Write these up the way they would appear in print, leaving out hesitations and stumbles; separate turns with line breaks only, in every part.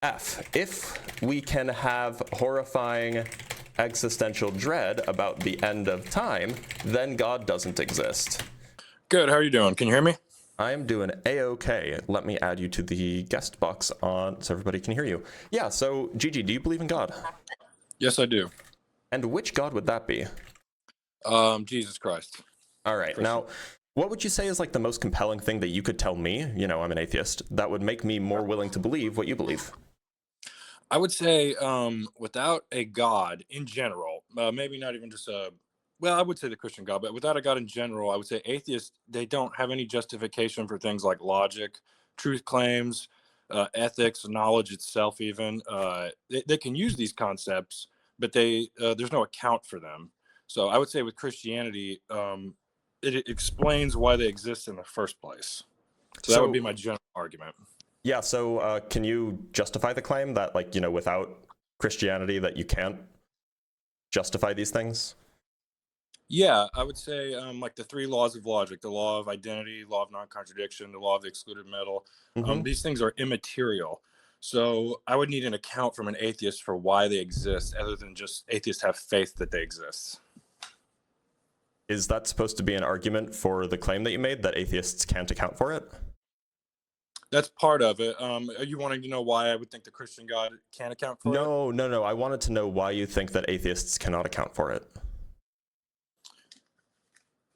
F. If we can have horrifying existential dread about the end of time, then God doesn't exist.
Good. How are you doing? Can you hear me?
I am doing A-OK. Let me add you to the guest box on so everybody can hear you. Yeah, so Gigi, do you believe in God?
Yes, I do.
And which God would that be?
Jesus Christ.
All right.
Christian.
Now, what would you say is like the most compelling thing that you could tell me, you know, I'm an atheist, that would make me more willing to believe what you believe?
I would say without a God in general, maybe not even just well, I would say the Christian God, but without a God in general, I would say atheists, they don't have any justification for things like logic, truth claims, ethics, knowledge itself even. They can use these concepts, but there's no account for them. So I would say with Christianity, it explains why they exist in the first place. So that would be my general argument.
Yeah, so can you justify the claim that, like, you know, without Christianity that you can't justify these things?
Yeah, I would say like the three laws of logic, the law of identity, law of non-contradiction, the law of the excluded metal. These things are immaterial. So I would need an account from an atheist for why they exist, other than just atheists have faith that they exist.
Is that supposed to be an argument for the claim that you made that atheists can't account for it?
That's part of it. Are you wanting to know why I would think the Christian God can't account for it?
No. I wanted to know why you think that atheists cannot account for it.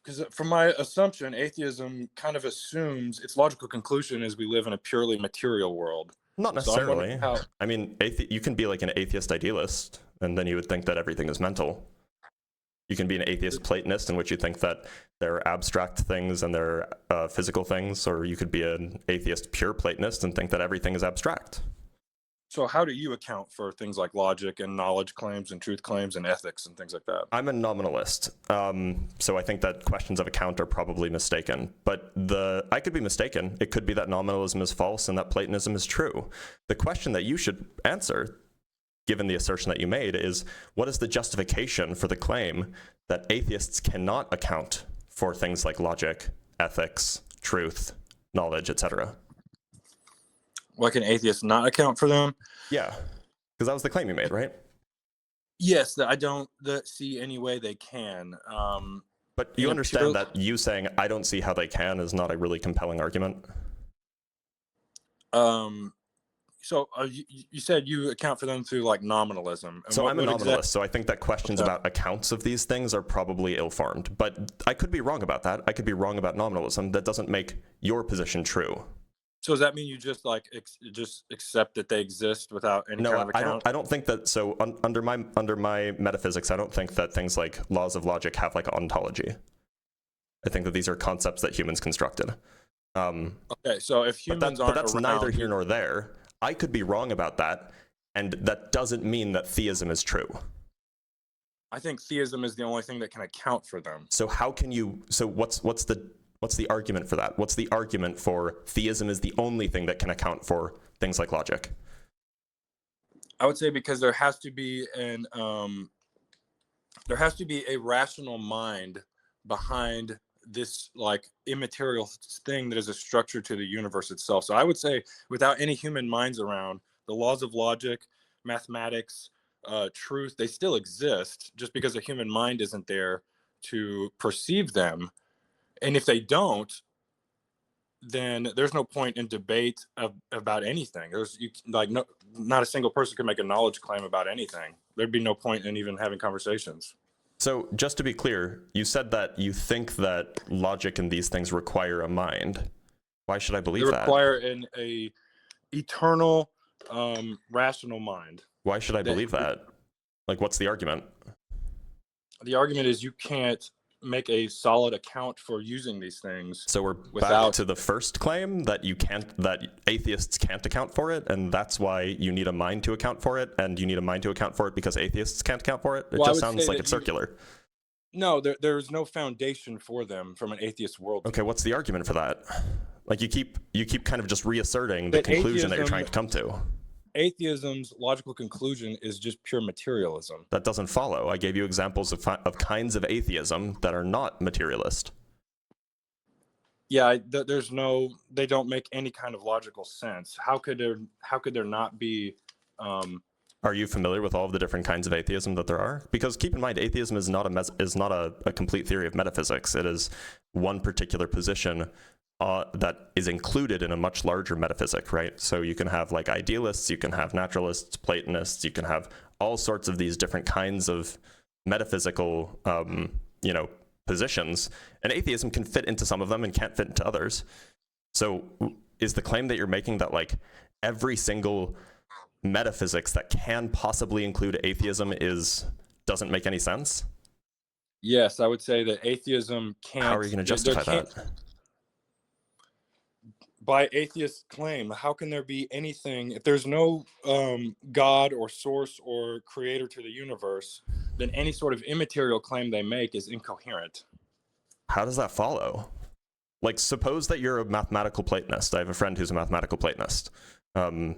Because from my assumption, atheism kind of assumes its logical conclusion is we live in a purely material world.
Not necessarily. I mean, you can be like an atheist idealist, and then you would think that everything is mental. You can be an atheist Platonist, in which you think that there are abstract things and there are physical things, or you could be an atheist pure Platonist and think that everything is abstract.
So how do you account for things like logic and knowledge claims and truth claims and ethics and things like that?
I'm a nominalist, so I think that questions of account are probably mistaken. But I could be mistaken. It could be that nominalism is false and that Platonism is true. The question that you should answer, given the assertion that you made, is what is the justification for the claim that atheists cannot account for things like logic, ethics, truth, knowledge, etc.?
Why can atheists not account for them?
Yeah, because that was the claim you made, right?
Yes, I don't see any way they can.
But you understand that you saying, I don't see how they can, is not a really compelling argument?
So you said you account for them through like nominalism. And
so I'm a nominalist, so I think that questions about accounts of these things are probably ill-formed. But I could be wrong about that. I could be wrong about nominalism. That doesn't make your position true.
So does that mean you just like just accept that they exist without any kind of account?
I don't think that. So under my metaphysics, I don't think that things like laws of logic have like ontology. I think that these are concepts that humans constructed.
Okay, so if humans aren't
but that's neither here nor there. I could be wrong about that, and that doesn't mean that theism is true.
I think theism is the only thing that can account for them.
So how can you? So what's the argument for that? What's the argument for theism is the only thing that can account for things like logic?
I would say because there has to be a rational mind behind this like immaterial thing that is a structure to the universe itself. So I would say without any human minds around, the laws of logic, mathematics, truth, they still exist just because a human mind isn't there to perceive them. And if they don't, then there's no point in debate about anything. Not a single person could make a knowledge claim about anything. There'd be no point in even having conversations. So
just to be clear, you said that you think that logic and these things require a mind. Why should I believe that? They
require an eternal, rational mind.
Why should I believe that? Like, what's the argument?
The argument is you can't make a solid account for using these things.
So we're back to the first claim that atheists can't account for it, and that's why you need a mind to account for it, and you need a mind to account for it because atheists can't account for it. It just sounds like it's circular.
No, there's no foundation for them from an atheist world.
Okay, what's the argument for that? Like you keep kind of just reasserting the conclusion that you're trying to come to.
Atheism's logical conclusion is just pure materialism.
That doesn't follow. I gave you examples of kinds of atheism that are not materialist.
Yeah, there's no, they don't make any kind of logical sense. How could there not be?
Are you familiar with all of the different kinds of atheism that there are? Because keep in mind, atheism is not a complete theory of metaphysics. It is one particular position that is included in a much larger metaphysic, right? So you can have like idealists, you can have naturalists, Platonists, you can have all sorts of these different kinds of metaphysical, positions, and atheism can fit into some of them and can't fit into others. So is the claim that you're making that like every single metaphysics that can possibly include atheism doesn't make any sense?
Yes, I would say that atheism can't.
How are you going to justify that?
By atheist claim, how can there be anything if there's no God or source or creator to the universe? Then any sort of immaterial claim they make is incoherent.
How does that follow? Like, suppose that you're a mathematical Platonist. I have a friend who's a mathematical Platonist. What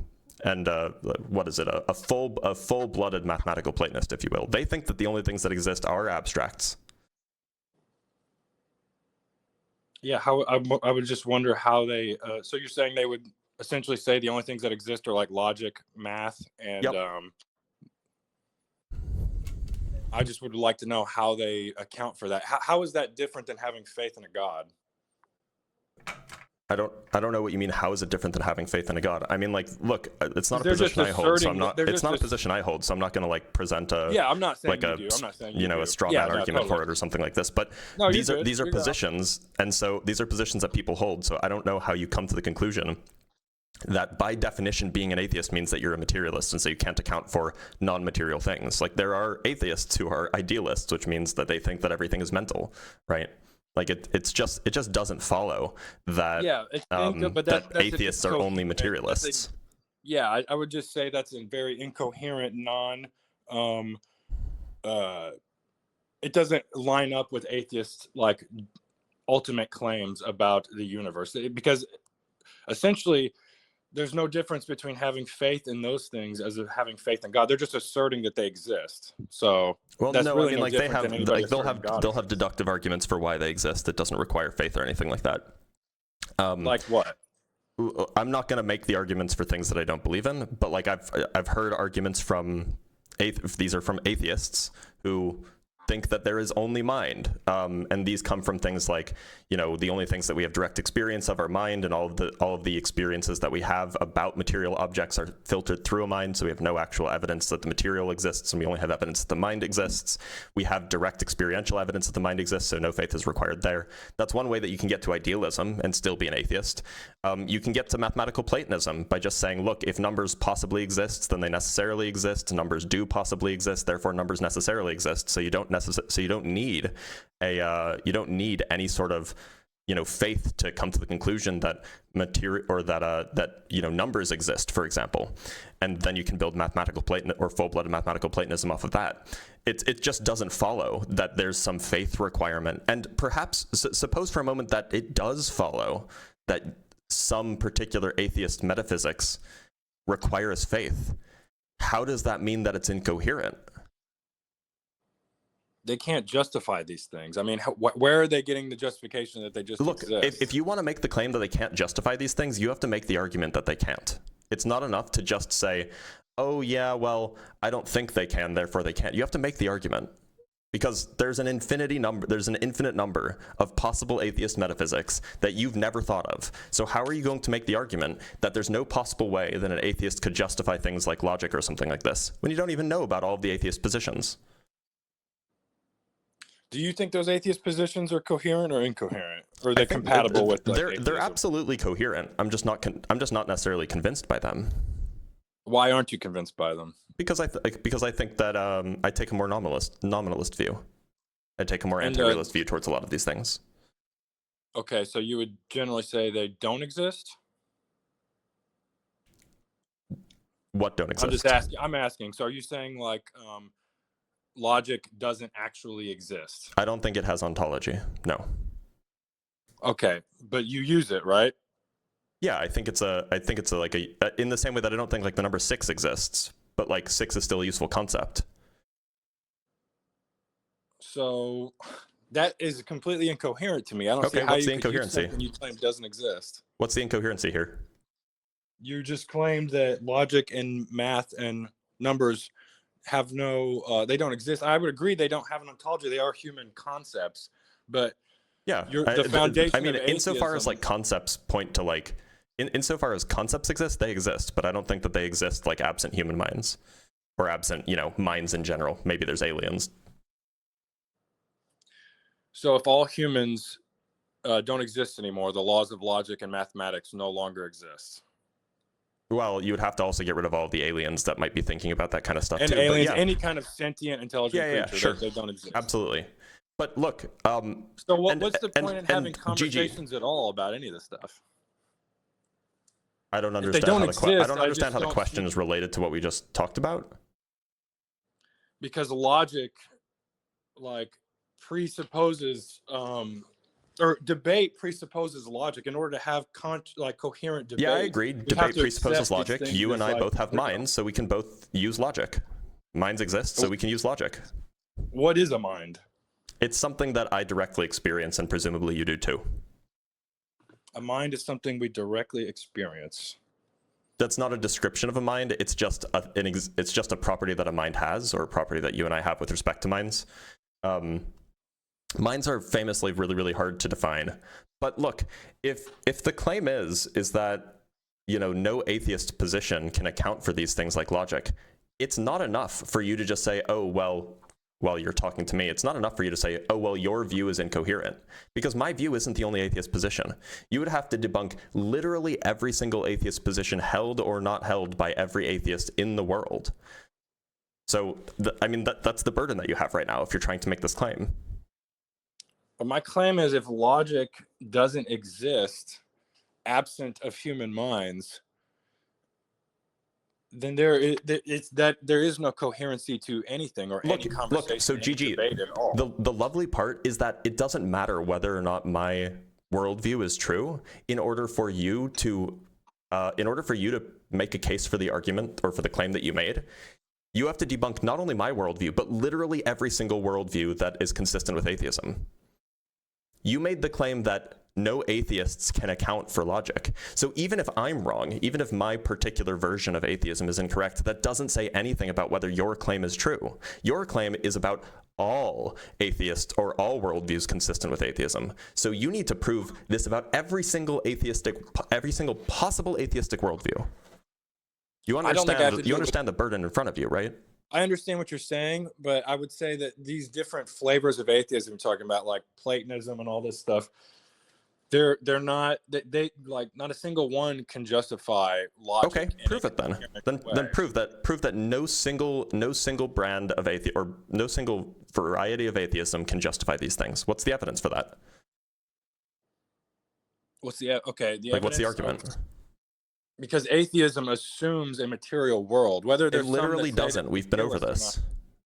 is it? A full-blooded mathematical Platonist, if you will. They think that the only things that exist are abstracts.
Yeah, how I would just wonder how they. So you're saying they would essentially say the only things that exist are like logic, math, and
Yep.
I just would like to know how they account for that. How is that different than having faith in a God?
I don't know what you mean. How is it different than having faith in a God? I mean, like, look, it's not a
They're just
position I hold, so I'm not.
they're
It's
just
not a
ass-
position I hold, so I'm not going to like present a
Yeah, I'm not saying
like
you
a
do. I'm not saying you
a
do.
straw
Yeah,
man
no,
argument for
totally.
it or something like this. But
No,
these
you're
are
good. You're good.
positions, and so these are positions that people hold. So I don't know how you come to the conclusion that by definition being an atheist means that you're a materialist, and so you can't account for non-material things. Like there are atheists who are idealists, which means that they think that everything is mental, right? Like it just doesn't follow that
but
that
that's
atheists are only materialists.
I would just say that's a very incoherent, it doesn't line up with atheists like ultimate claims about the universe, because essentially there's no difference between having faith in those things as of having faith in God. They're just asserting that they exist. So
Well,
that's
no,
really
I mean,
no
like they
different
have,
than anybody
like they'll
asserting
have
God exists.
deductive arguments for why they exist. It doesn't require faith or anything like that.
Like what?
I'm not going to make the arguments for things that I don't believe in, but like I've heard arguments from these are from atheists who think that there is only mind, and these come from things like, the only things that we have direct experience of are mind, and all of the experiences that we have about material objects are filtered through a mind, so we have no actual evidence that the material exists, and we only have evidence that the mind exists. We have direct experiential evidence that the mind exists, so no faith is required there. That's one way that you can get to idealism and still be an atheist. You can get to mathematical Platonism by just saying, look, if numbers possibly exist, then they necessarily exist. Numbers do possibly exist, therefore numbers necessarily exist. So you don't need any sort of faith to come to the conclusion that material or that numbers exist, for example, and then you can build mathematical Platonism or full-blooded mathematical Platonism off of that. It just doesn't follow that there's some faith requirement, and perhaps suppose for a moment that it does follow that some particular atheist metaphysics requires faith. How does that mean that it's incoherent?
They can't justify these things. I mean, where are they getting the justification that they just exist?
If you want to make the claim that they can't justify these things, you have to make the argument that they can't. It's not enough to just say, oh yeah, well, I don't think they can, therefore they can't. You have to make the argument, because there's an infinite number of possible atheist metaphysics that you've never thought of. So how are you going to make the argument that there's no possible way that an atheist could justify things like logic or something like this when you don't even know about all of the atheist positions?
Do you think those atheist positions are coherent or incoherent, or are they compatible with?
They're absolutely coherent. I'm just not necessarily convinced by them.
Why aren't you convinced by them?
Because I think that I take a more nominalist view. I take a more anti-realist view towards a lot of these things.
Okay, so you would generally say they don't exist?
What don't exist?
I'm asking. So are you saying like logic doesn't actually exist?
I don't think it has ontology. No.
Okay, but you use it, right?
Yeah, I think it's like in the same way that I don't think like the number 6 exists, but like 6 is still a useful concept.
So That is completely incoherent to me. I don't see
Okay,
how
what's
you
the
could use
incoherency?
something you claim doesn't exist.
What's the incoherency here?
You just claimed that logic and math and numbers have no, they don't exist. I would agree they don't have an ontology. They are human concepts, but
Yeah,
the foundation
I mean,
of
insofar as
atheism.
like concepts point to like, insofar as concepts exist, they exist, but I don't think that they exist like absent human minds, or absent, minds in general. Maybe there's aliens.
So if all humans don't exist anymore, the laws of logic and mathematics no longer exist.
Well, you would have to also get rid of all of the aliens that might be thinking about that kind of stuff
And
too. But
aliens,
yeah,
any kind of sentient, intelligent
yeah,
creature,
sure,
they don't exist.
absolutely. But look,
So what's the point in having
GG,
conversations at all about any of this stuff?
I don't
If they
understand
don't
how the I
exist,
don't
I
understand
just
how the
don't
question
see,
is related to what we just talked about.
because logic like presupposes or debate presupposes logic. In order to have coherent debate,
Yeah, I agree.
you have
Debate
to
presupposes
accept these
logic.
things
You and
as,
I
like,
both have
real.
minds, so we can both use logic. Minds exist, so we can use logic.
What is a mind?
It's something that I directly experience, and presumably you do too.
A mind is something we directly experience.
That's not a description of a mind. It's just it's just a property that a mind has, or a property that you and I have with respect to minds. Minds are famously really, really hard to define. But look, if the claim is that no atheist position can account for these things like logic, it's not enough for you to just say, oh well, while you're talking to me, it's not enough for you to say, oh well, your view is incoherent, because my view isn't the only atheist position. You would have to debunk literally every single atheist position held or not held by every atheist in the world. So that's the burden that you have right now if you're trying to make this claim.
But my claim is, if logic doesn't exist absent of human minds, then there is no coherency to anything or any conversation,
so
any
GG,
debate at all.
the lovely part is that it doesn't matter whether or not my worldview is true. In order for you to make a case for the argument or for the claim that you made, you have to debunk not only my worldview, but literally every single worldview that is consistent with atheism. You made the claim that no atheists can account for logic. So even if I'm wrong, even if my particular version of atheism is incorrect, that doesn't say anything about whether your claim is true. Your claim is about all atheists or all worldviews consistent with atheism. So you need to prove this about every single possible atheistic worldview. You understand the burden in front of you, right?
I understand what you're saying, but I would say that these different flavors of atheism, talking about like Platonism and all this stuff, they're not, they like, not a single one can justify logic.
Okay, prove it then. Then prove that no single brand of atheism or no single variety of atheism can justify these things. What's the evidence for that?
What's the
argument?
Because atheism assumes a material world, whether there's
it literally doesn't. We've been over this.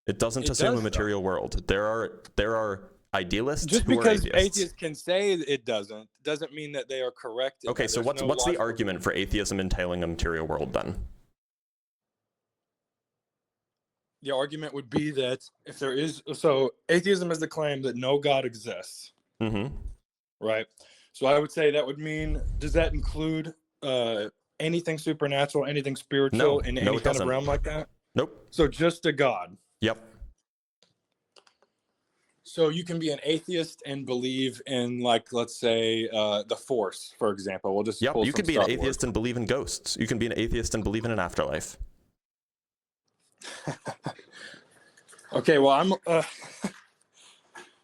It doesn't assume a material world. There are idealists
just
who are
because
atheists.
Atheists can say it doesn't mean that they are correct.
Okay, so what's the argument for atheism entailing a material world then?
The argument would be that atheism is the claim that no God exists.
Mm-hmm.
Right. So I would say that would mean, does that include anything supernatural, anything spiritual in any kind of realm like that?
Nope.
So just a God.
Yep.
So you can be an atheist and believe in, like, let's say, the Force, for example. We'll just
you could be an atheist and believe in ghosts. You can be an atheist and believe in an afterlife.
Okay, well,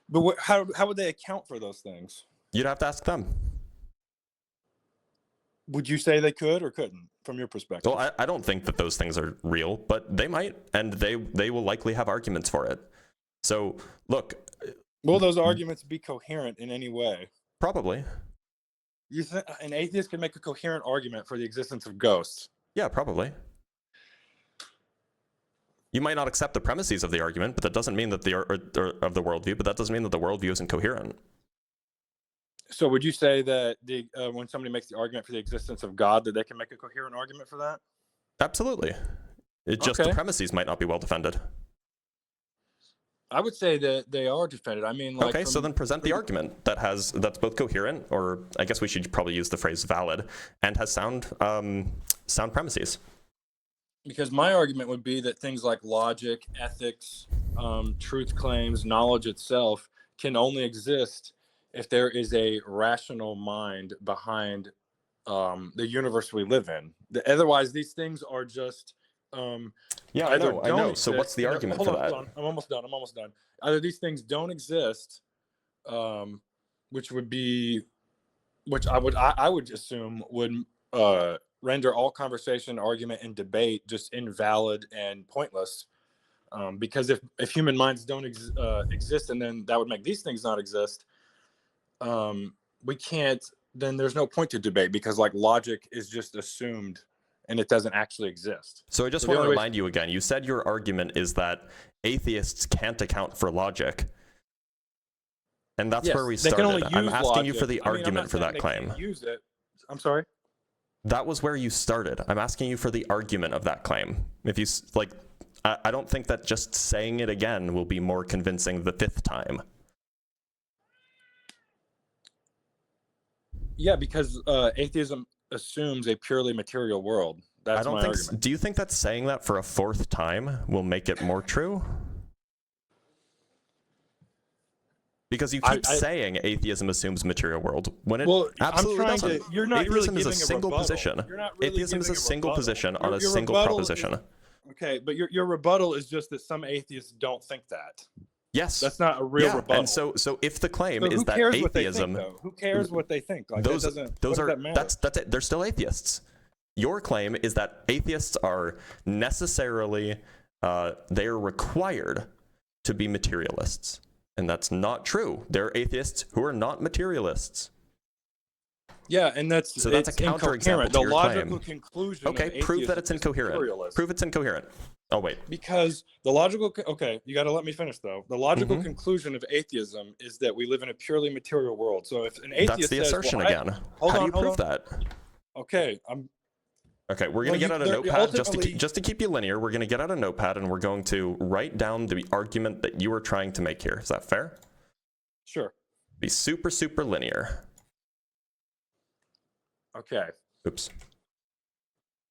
but how would they account for those things?
You'd have to ask them.
Would you say they could or couldn't, from your perspective?
Well, I don't think that those things are real, but they might, and they will likely have arguments for it. So, look.
Will those arguments be coherent in any way?
Probably.
You think an atheist could make a coherent argument for the existence of ghosts?
Yeah, probably. You might not accept the premises of the argument, but that doesn't mean that of the worldview, but that doesn't mean that the worldview isn't coherent.
So would you say that when somebody makes the argument for the existence of God, that they can make a coherent argument for that?
Absolutely. The premises might not be well defended.
I would say that they are defended. I mean, like,
Okay, so then present the argument that's both coherent, or I guess we should probably use the phrase valid, and has sound premises.
because my argument would be that things like logic, ethics, truth claims, knowledge itself can only exist if there is a rational mind behind the universe we live in. Otherwise, these things are just
Yeah, I
either
know.
don't
So what's the argument
hold
for
on,
that?
hold on. I'm almost done. I'm almost done. Either these things don't exist, which would be, which I would assume would render all conversation, argument, and debate just invalid and pointless. Because if human minds don't exist, and then that would make these things not exist, we can't. Then there's no point to debate because like logic is just assumed, and it doesn't actually exist.
So I just want to remind you again. You said your argument is that atheists can't account for logic. And that's where we started. I'm asking you for the argument for that claim.
Use it. I'm sorry.
That was where you started. I'm asking you for the argument of that claim. If you like, I don't think that just saying it again will be more convincing the fifth time.
Yeah, because atheism assumes a purely material world. That's my argument.
Do you think that saying that for a fourth time will make it more true? Because you keep saying atheism assumes material world when it absolutely doesn't.
You're not
atheism
really
is a single position. Atheism is a single position on a single proposition.
Okay, but your rebuttal is just that some atheists don't think that.
Yes.
That's not a real rebuttal.
And so if the claim is that atheism,
who cares what they think? Like,
those are
that's
it. They're still atheists. Your claim is that atheists are necessarily they are required to be materialists. And that's not true. There are atheists who are not materialists.
Yeah, and that's
a counterexample to your
logical
claim.
conclusion.
Okay, prove that it's incoherent. Prove it's incoherent. Oh wait.
Because the logical you got to let me finish though. The logical conclusion of atheism is that we live in a purely material world. So if an atheist
that's the assertion again. How do you prove that?
Okay,
Okay, we're going to get out a notepad just to keep you linear. We're going to get out a notepad and we're going to write down the argument that you were trying to make here. Is that fair?
Sure.
Be super, super linear.
Okay.
Oops.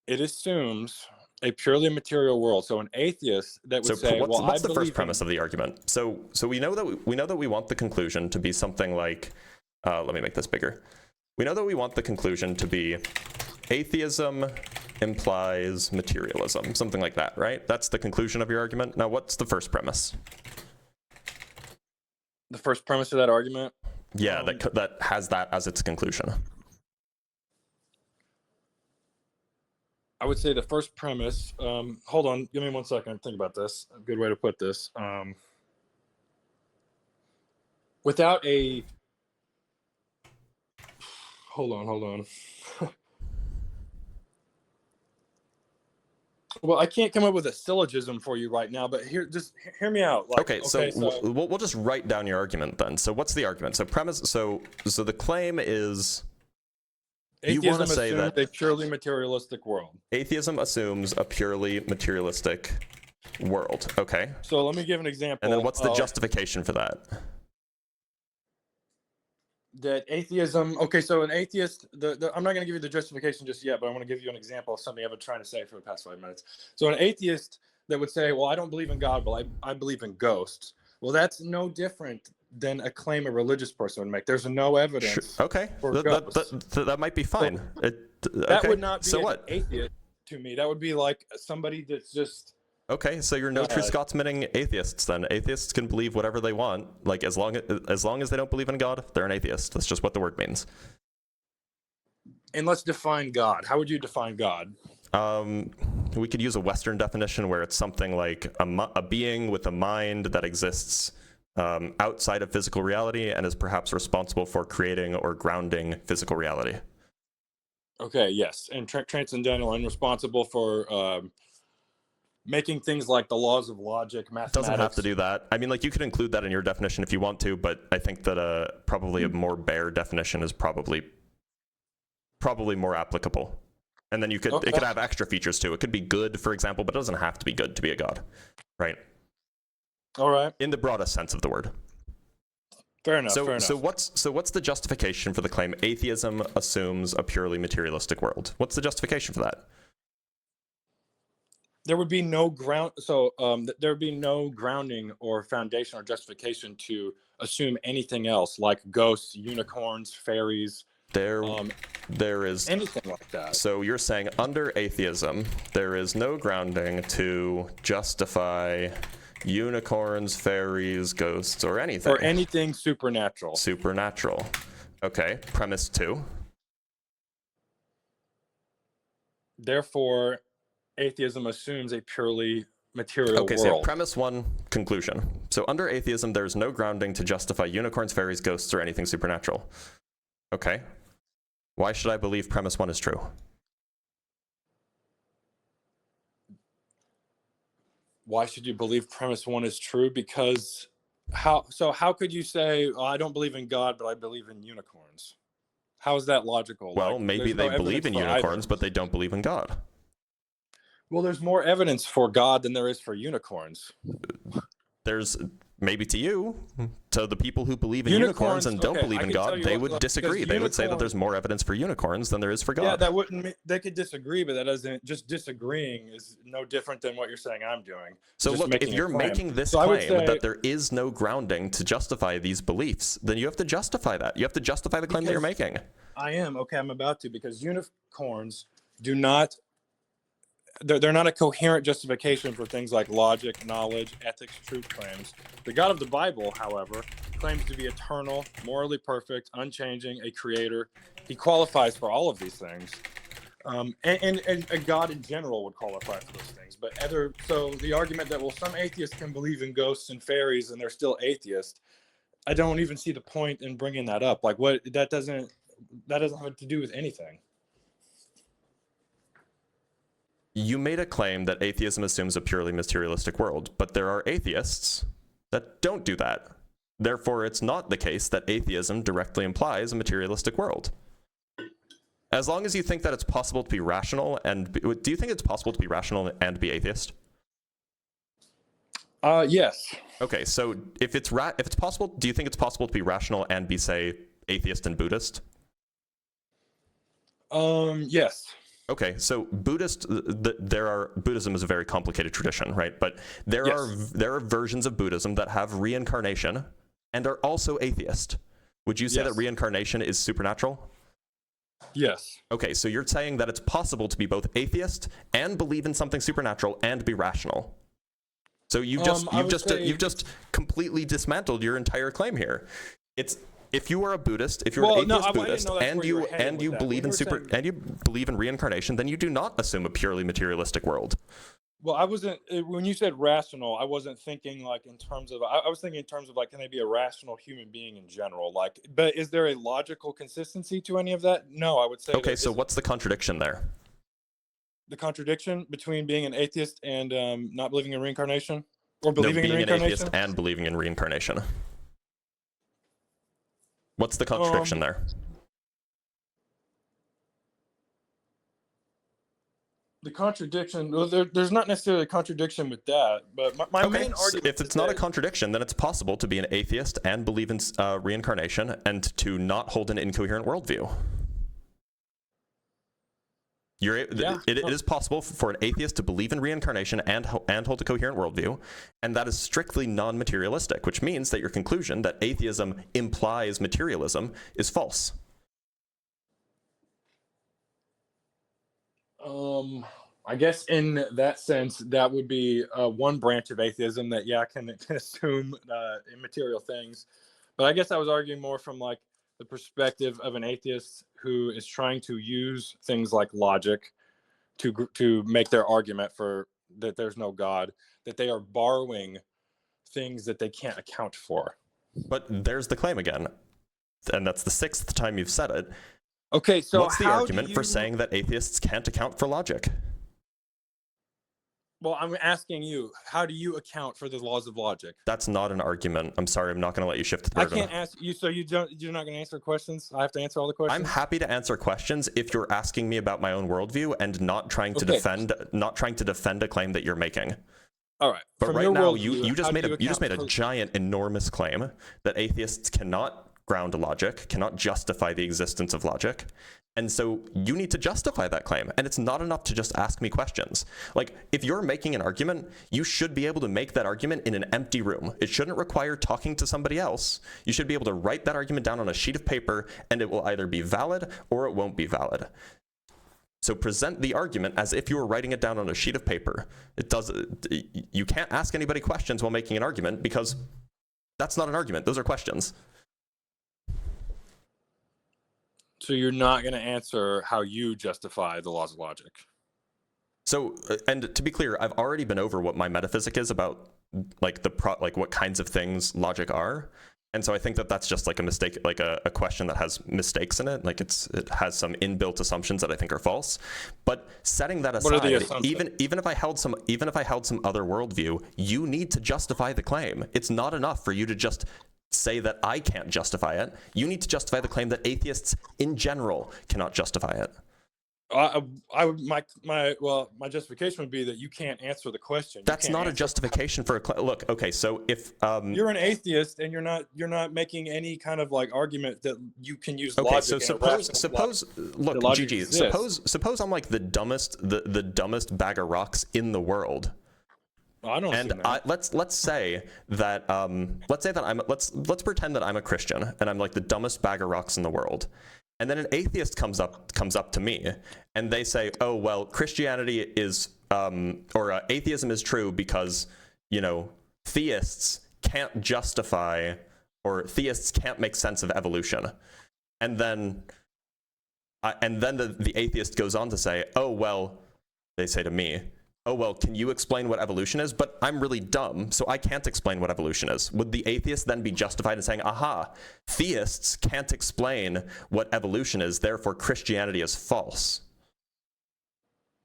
It assumes a purely material world. So an atheist that would say,
what's the first premise of the argument? So we know that we want the conclusion to be something like, let me make this bigger. We know that we want the conclusion to be atheism implies materialism, something like that, right? That's the conclusion of your argument. Now, what's the first premise?
The first premise of that argument?
Yeah, that has that as its conclusion.
I would say the first premise, hold on, give me 1 second, think about this. A good way to put this. Without a, hold on. Well, I can't come up with a syllogism for you right now, but just hear me out.
Okay, so we'll just write down your argument then. So what's the argument? So premise. So the claim is you want to say that
a purely materialistic world.
Atheism assumes a purely materialistic world. Okay.
So let me give an example.
And then what's the justification for that?
That atheism, okay, so an atheist, I'm not going to give you the justification just yet, but I want to give you an example of something I've been trying to say for the past 5 minutes. So an atheist that would say, well, I don't believe in God, but I believe in ghosts. Well, that's no different than a claim a religious person would make. There's no evidence.
Sure. Okay, that might be fine.
So that would not be an atheist to me. That would be like somebody that's just...
Okay, so you're no true Scotsmaning atheists then. Atheists can believe whatever they want. Like as long as they don't believe in God, they're an atheist. That's just what the word means.
And let's define God. How would you define God?
We could use a Western definition where it's something like a being with a mind that exists outside of physical reality and is perhaps responsible for creating or grounding physical reality.
Okay, yes. And transcendental and responsible for... making things like the laws of logic, mathematics.
Doesn't have to do that. I mean, like you could include that in your definition if you want to, but I think that probably a more bare definition is probably more applicable. And then it could have extra features too. It could be good, for example, but it doesn't have to be good to be a god, right?
All right.
in the broadest sense of the word.
Fair enough.
So what's the justification for the claim atheism assumes a purely materialistic world? What's the justification for that?
There would be no ground. So there would be no grounding or foundation or justification to assume anything else, like ghosts, unicorns, fairies.
There is
anything like that.
So you're saying under atheism, there is no grounding to justify unicorns, fairies, ghosts, or anything.
Or anything supernatural.
Supernatural. Okay. Premise 2.
Therefore, atheism assumes a purely material world.
Okay, so premise 1, conclusion. So under atheism, there's no grounding to justify unicorns, fairies, ghosts, or anything supernatural. Okay. Why should I believe premise 1 is true?
Why should you believe premise 1 is true? Because how could you say, I don't believe in God, but I believe in unicorns? How is that logical?
Well, maybe they believe in unicorns, but they don't believe in God.
Well, there's more evidence for God than there is for unicorns.
There's maybe to you, to the people who believe in unicorns and don't believe in God, they would disagree. They would say that there's more evidence for unicorns than there is for God.
Yeah, that wouldn't. They could disagree, but that doesn't. Just disagreeing is no different than what you're saying I'm doing.
So look, if you're making this claim that there is no grounding to justify these beliefs, then you have to justify that. You have to justify the claim that you're making.
I am. Okay, I'm about to, because unicorns do not. They're not a coherent justification for things like logic, knowledge, ethics, truth claims. The God of the Bible, however, claims to be eternal, morally perfect, unchanging, a creator. He qualifies for all of these things. And a God in general would qualify for those things. But so the argument that, well, some atheists can believe in ghosts and fairies and they're still atheists, I don't even see the point in bringing that up. Like, what that doesn't have to do with anything.
You made a claim that atheism assumes a purely materialistic world, but there are atheists that don't do that. Therefore, it's not the case that atheism directly implies a materialistic world. As long as you think that it's possible to be rational, do you think it's possible to be rational and be atheist?
Yes.
Okay, so if it's possible, do you think it's possible to be rational and be, say, atheist and Buddhist?
Yes.
Okay, so Buddhism is a very complicated tradition, right? But there are versions of Buddhism that have reincarnation and are also atheist. Would you say that reincarnation is supernatural?
Yes.
Okay, so you're saying that it's possible to be both atheist and believe in something supernatural and be rational. So you've just completely dismantled your entire claim here. If you are a Buddhist, if you're an atheist Buddhist, and you believe in reincarnation, then you do not assume a purely materialistic world.
Well, I wasn't, when you said rational, I wasn't thinking like in terms of, I was thinking in terms of like, can they be a rational human being in general? Like, but is there a logical consistency to any of that? No, I would say.
Okay, so what's the contradiction there?
The contradiction between being an atheist and not believing in reincarnation, or believing in reincarnation?
Being an atheist and believing in reincarnation. What's the contradiction there?
The contradiction, well, there's not necessarily a contradiction with that, but my main argument
if it's not a contradiction, then it's possible to be an atheist and believe in reincarnation and to not hold an incoherent worldview. It is possible for an atheist to believe in reincarnation and hold a coherent worldview, and that is strictly non-materialistic, which means that your conclusion that atheism implies materialism is false.
I guess in that sense, that would be one branch of atheism that, can assume immaterial things. But I guess I was arguing more from like the perspective of an atheist who is trying to use things like logic to make their argument for that there's no God, that they are borrowing things that they can't account for.
But there's the claim again, and that's the 6th time you've said it.
Okay, so
what's the argument for saying that atheists can't account for logic?
Well, I'm asking you, how do you account for the laws of logic?
That's not an argument. I'm sorry, I'm not going to let you shift the burden.
I can't ask you, so you're not going to answer questions? I have to answer all the questions?
I'm happy to answer questions if you're asking me about my own worldview and not trying to defend a claim that you're making.
All right.
But
From
right
your
now,
worldview,
you just
how
made
do
a you just made a
account for-
giant, enormous claim that atheists cannot ground logic, cannot justify the existence of logic. And so you need to justify that claim. And it's not enough to just ask me questions. Like, if you're making an argument, you should be able to make that argument in an empty room. It shouldn't require talking to somebody else. You should be able to write that argument down on a sheet of paper, and it will either be valid or it won't be valid. So present the argument as if you were writing it down on a sheet of paper. You can't ask anybody questions while making an argument, because that's not an argument. Those are questions.
So you're not going to answer how you justify the laws of logic.
So, and to be clear, I've already been over what my metaphysic is about, like what kinds of things logic are. And so I think that that's just like a mistake, like a question that has mistakes in it. Like it has some inbuilt assumptions that I think are false. But setting that aside, even if I held some other worldview, you need to justify the claim. It's not enough for you to just say that I can't justify it. You need to justify the claim that atheists in general cannot justify it.
My justification would be that you can't answer the question.
That's not a justification for a claim. Look, okay, so if
you're an atheist and you're not making any kind of like argument that you can use logic.
Okay, so suppose look, Gigi, suppose I'm like the dumbest bag of rocks in the world.
Well, I don't see that.
Let's say that let's pretend that I'm a Christian and I'm like the dumbest bag of rocks in the world. And then an atheist comes up to me and they say, oh, well, Christianity is, atheism is true because, theists can't justify, or theists can't make sense of evolution. And then the atheist goes on to say, oh, well, they say to me, oh, well, can you explain what evolution is? But I'm really dumb, so I can't explain what evolution is. Would the atheist then be justified in saying, aha, theists can't explain what evolution is, therefore Christianity is false?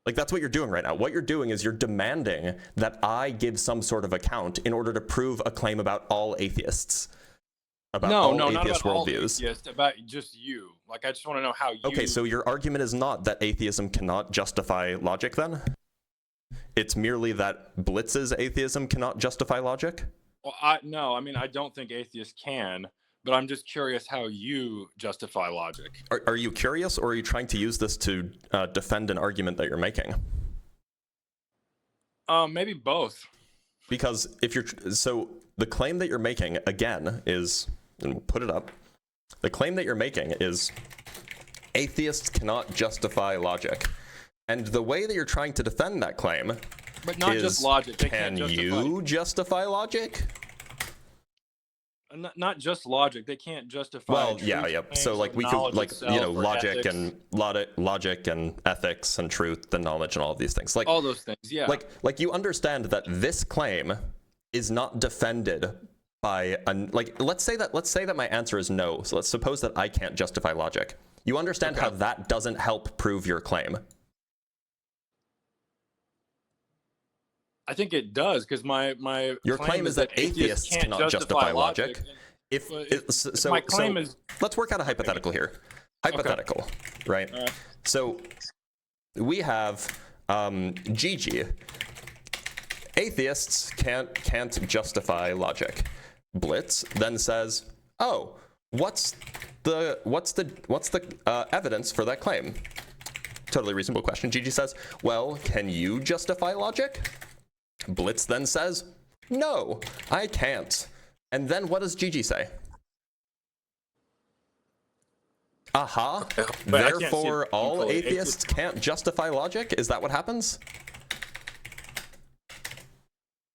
Like, that's what you're doing right now. What you're doing is you're demanding that I give some sort of account in order to prove a claim about all atheists. About all atheist worldviews.
Yes, about just you. Like, I just want to know how you...
Okay, so your argument is not that atheism cannot justify logic then? It's merely that Blitz's atheism cannot justify logic?
Well, I don't think atheists can, but I'm just curious how you justify logic.
Are you curious, or are you trying to use this to defend an argument that you're making?
Maybe both.
Because so the claim that you're making, again, is, and we'll put it up, the claim that you're making is atheists cannot justify logic. And the way that you're trying to defend that claim
but not just logic.
Can you justify logic?
Not just logic. They can't justify.
Well, yeah. So like we could, like, logic and ethics and truth and knowledge and all of these things. Like
all those things, yeah.
Like you understand that this claim is not defended by let's say that my answer is no. So let's suppose that I can't justify logic. You understand how that doesn't help prove your claim.
I think it does, because
your claim is that atheists cannot justify logic.
My claim is,
let's work out a hypothetical here. Hypothetical, right? So we have Gigi. Atheists can't justify logic. Blitz then says, "Oh, what's the evidence for that claim?" Totally reasonable question. Gigi says, "Well, can you justify logic?" Blitz then says, "No, I can't." And then what does Gigi say? Aha. Therefore, all atheists can't justify logic? Is that what happens?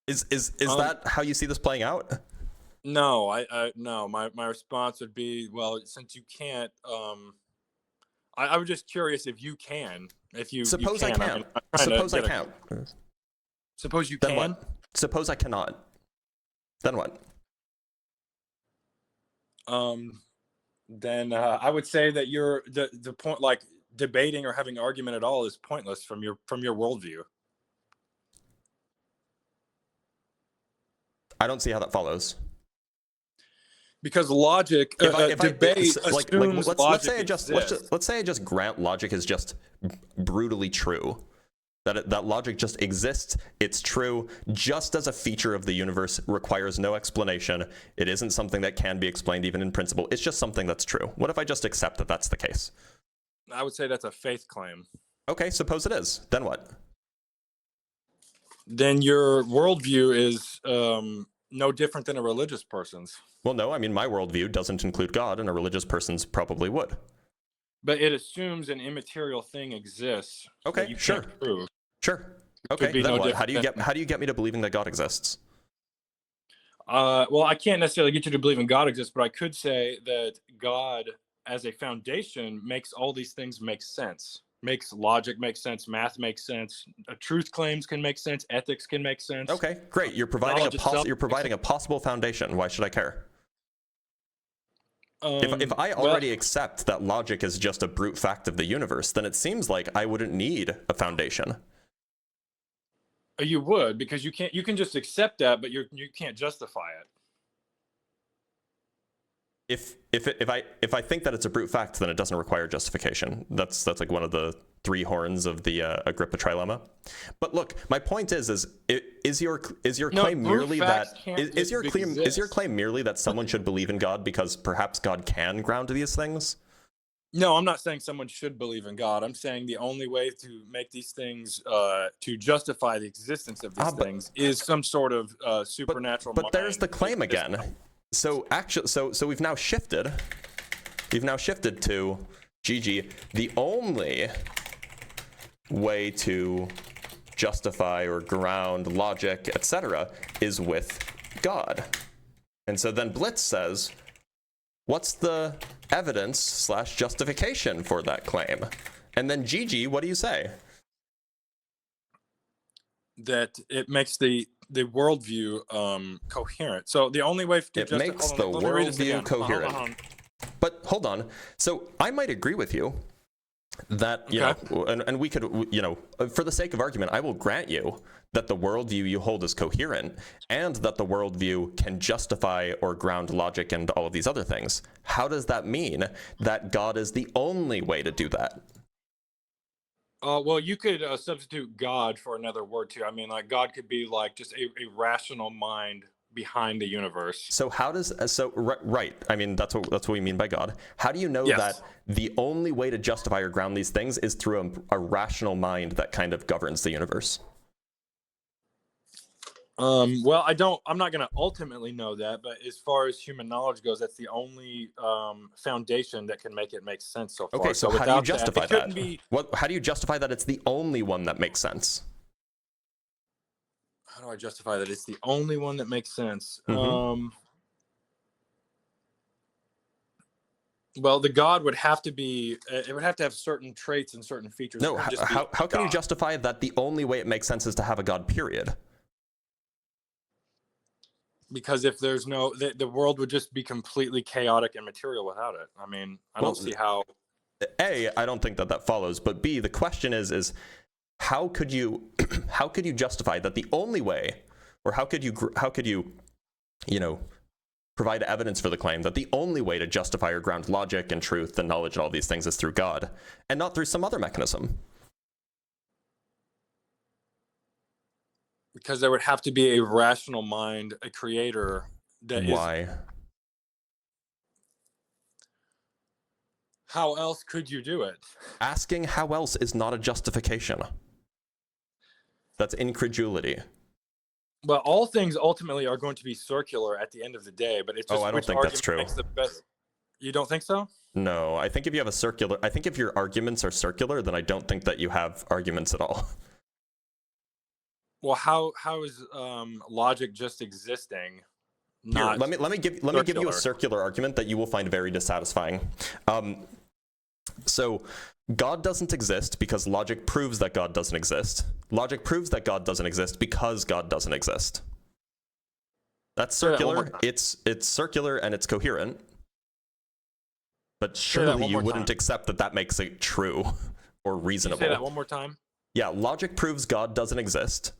Is that how you see this playing out?
No, no. My response would be, well, since you can't, I was just curious if you can. If you
suppose
you can.
I can't. Suppose I can't.
Suppose you
then
can.
What? Suppose I cannot. Then what?
Then I would say that you're the point, like debating or having argument at all is pointless from your worldview.
I don't see how that follows.
Because logic, debate assumes
let's say I just grant logic is just brutally true. that logic just exists, it's true, just as a feature of the universe, requires no explanation. It isn't something that can be explained even in principle. It's just something that's true. What if I just accept that that's the case?
I would say that's a faith claim.
Okay, suppose it is. Then what?
Then your worldview is no different than a religious person's.
Well, no, I mean, my worldview doesn't include God, and a religious person's probably would.
But it assumes an immaterial thing exists.
Okay,
that you
sure.
can't prove.
Sure. Okay, then
no
what? How
different
do you get me to believing that God exists?
Well, I can't necessarily get you to believe in God exists, but I could say that God, as a foundation, makes all these things make sense. Makes logic make sense, math makes sense, truth claims can make sense, ethics can make sense.
Okay, great. You're providing a possible foundation. Why should I care? If I already accept that logic is just a brute fact of the universe, then it seems like I wouldn't need a foundation.
You would, because you can just accept that, but you can't justify it.
If I think that it's a brute fact, then it doesn't require justification. That's like one of the three horns of the Agrippa trilemma. But look, my point is your claim merely that is your claim merely that someone should believe in God because perhaps God can ground these things?
No, I'm not saying someone should believe in God. I'm saying the only way to make these things to justify the existence of these things is some sort of supernatural.
But there's the claim again. So we've now shifted. We've now shifted to GG. The only way to justify or ground logic, etc., is with God. And so then Blitz says, what's the evidence / justification for that claim? And then GG, what do you say?
That it makes the worldview coherent. So the only way to
it makes the worldview coherent. But hold on. So I might agree with you that, you know, and we could, you know, for the sake of argument, I will grant you that the worldview you hold is coherent and that the worldview can justify or ground logic and all of these other things. How does that mean that God is the only way to do that?
Well, you could substitute God for another word too. I mean, like God could be like just a rational mind behind the universe.
So how does right? I mean, that's what we mean by God. How do you know that the only way to justify or ground these things is through a rational mind that kind of governs the universe?
Well, I'm not going to ultimately know that, but as far as human knowledge goes, that's the only foundation that can make it make sense so far.
Okay, so how do you justify that? How do you justify that it's the only one that makes sense?
How do I justify that it's the only one that makes sense?
Mm-hmm.
Well, the God would have to be, it would have to have certain traits and certain features.
No, how can you justify that the only way it makes sense is to have a God, period?
Because if there's no, the world would just be completely chaotic and material without it. I mean, I don't see how.
A, I don't think that follows. But B, the question is how could you justify that the only way, or how could you, you know, provide evidence for the claim that the only way to justify or ground logic and truth and knowledge and all these things is through God and not through some other mechanism?
Because there would have to be a rational mind, a creator that is.
Why?
How else could you do it?
Asking how else is not a justification. That's incredulity.
Well, all things ultimately are going to be circular at the end of the day, but it's just
I don't think that's true.
Makes the best. You don't think so?
No, I think if your arguments are circular, then I don't think that you have arguments at all.
Well, how is logic just existing?
Here, let me give you a circular argument that you will find very dissatisfying. So God doesn't exist because logic proves that God doesn't exist. Logic proves that God doesn't exist because God doesn't exist. That's circular. It's circular and it's coherent. But surely you wouldn't accept that makes it true or reasonable.
Say that one more time.
Yeah, logic proves God doesn't exist.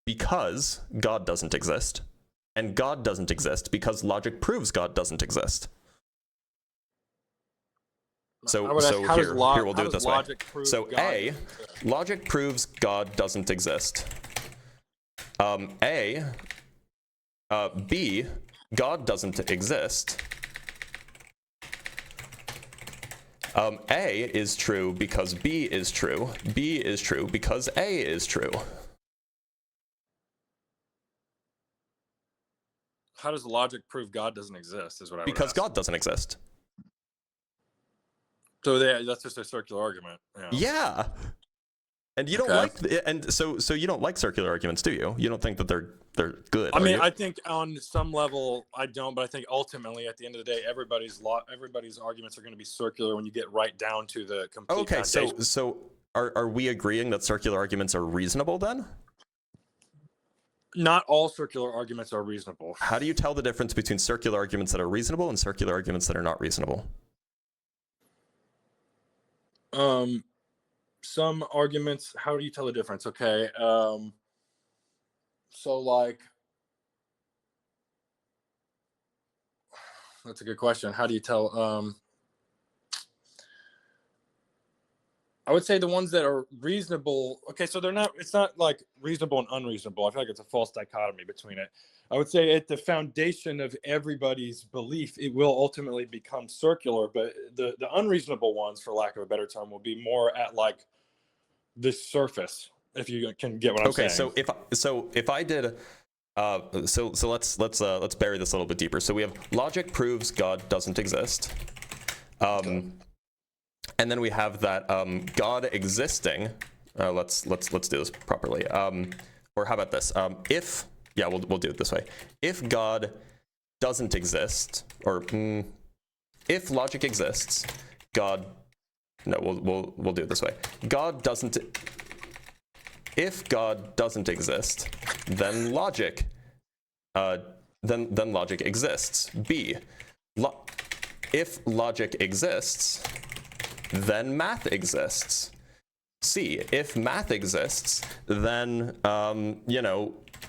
Because God doesn't exist, and God doesn't exist because logic proves God doesn't exist. So
I would ask,
so
how does
here we'll do it this way.
logic prove
So
God
A,
doesn't exist?
logic proves God doesn't exist. B, God doesn't exist. A is true because B is true. B is true because A is true.
How does logic prove God doesn't exist? Is what I would
Because
ask.
God doesn't exist.
So that's just a circular argument.
Yeah. And you don't like, and so you don't like circular arguments, do you? You don't think that they're good.
I mean,
you?
I think on some level I don't, but I think ultimately at the end of the day, everybody's arguments are going to be circular when you get right down to the complete.
Okay,
foundation.
so are we agreeing that circular arguments are reasonable then?
Not all circular arguments are reasonable.
How do you tell the difference between circular arguments that are reasonable and circular arguments that are not reasonable?
Some arguments, how do you tell the difference? Okay. So like, that's a good question. How do you tell? I would say the ones that are reasonable. Okay, so it's not like reasonable and unreasonable. I feel like it's a false dichotomy between it. I would say at the foundation of everybody's belief, it will ultimately become circular, but the unreasonable ones, for lack of a better term, will be more at like the surface, if you can get what I'm saying.
Okay, so if I did so let's bury this a little bit deeper. So we have logic proves God doesn't exist. And then we have that God existing. Let's do this properly. Or how about this? We'll do it this way. If God doesn't exist, or if logic exists, God. No, we'll do it this way. God doesn't. If God doesn't exist, then logic. Then logic exists. B. If logic exists, then math exists. C, if math exists, then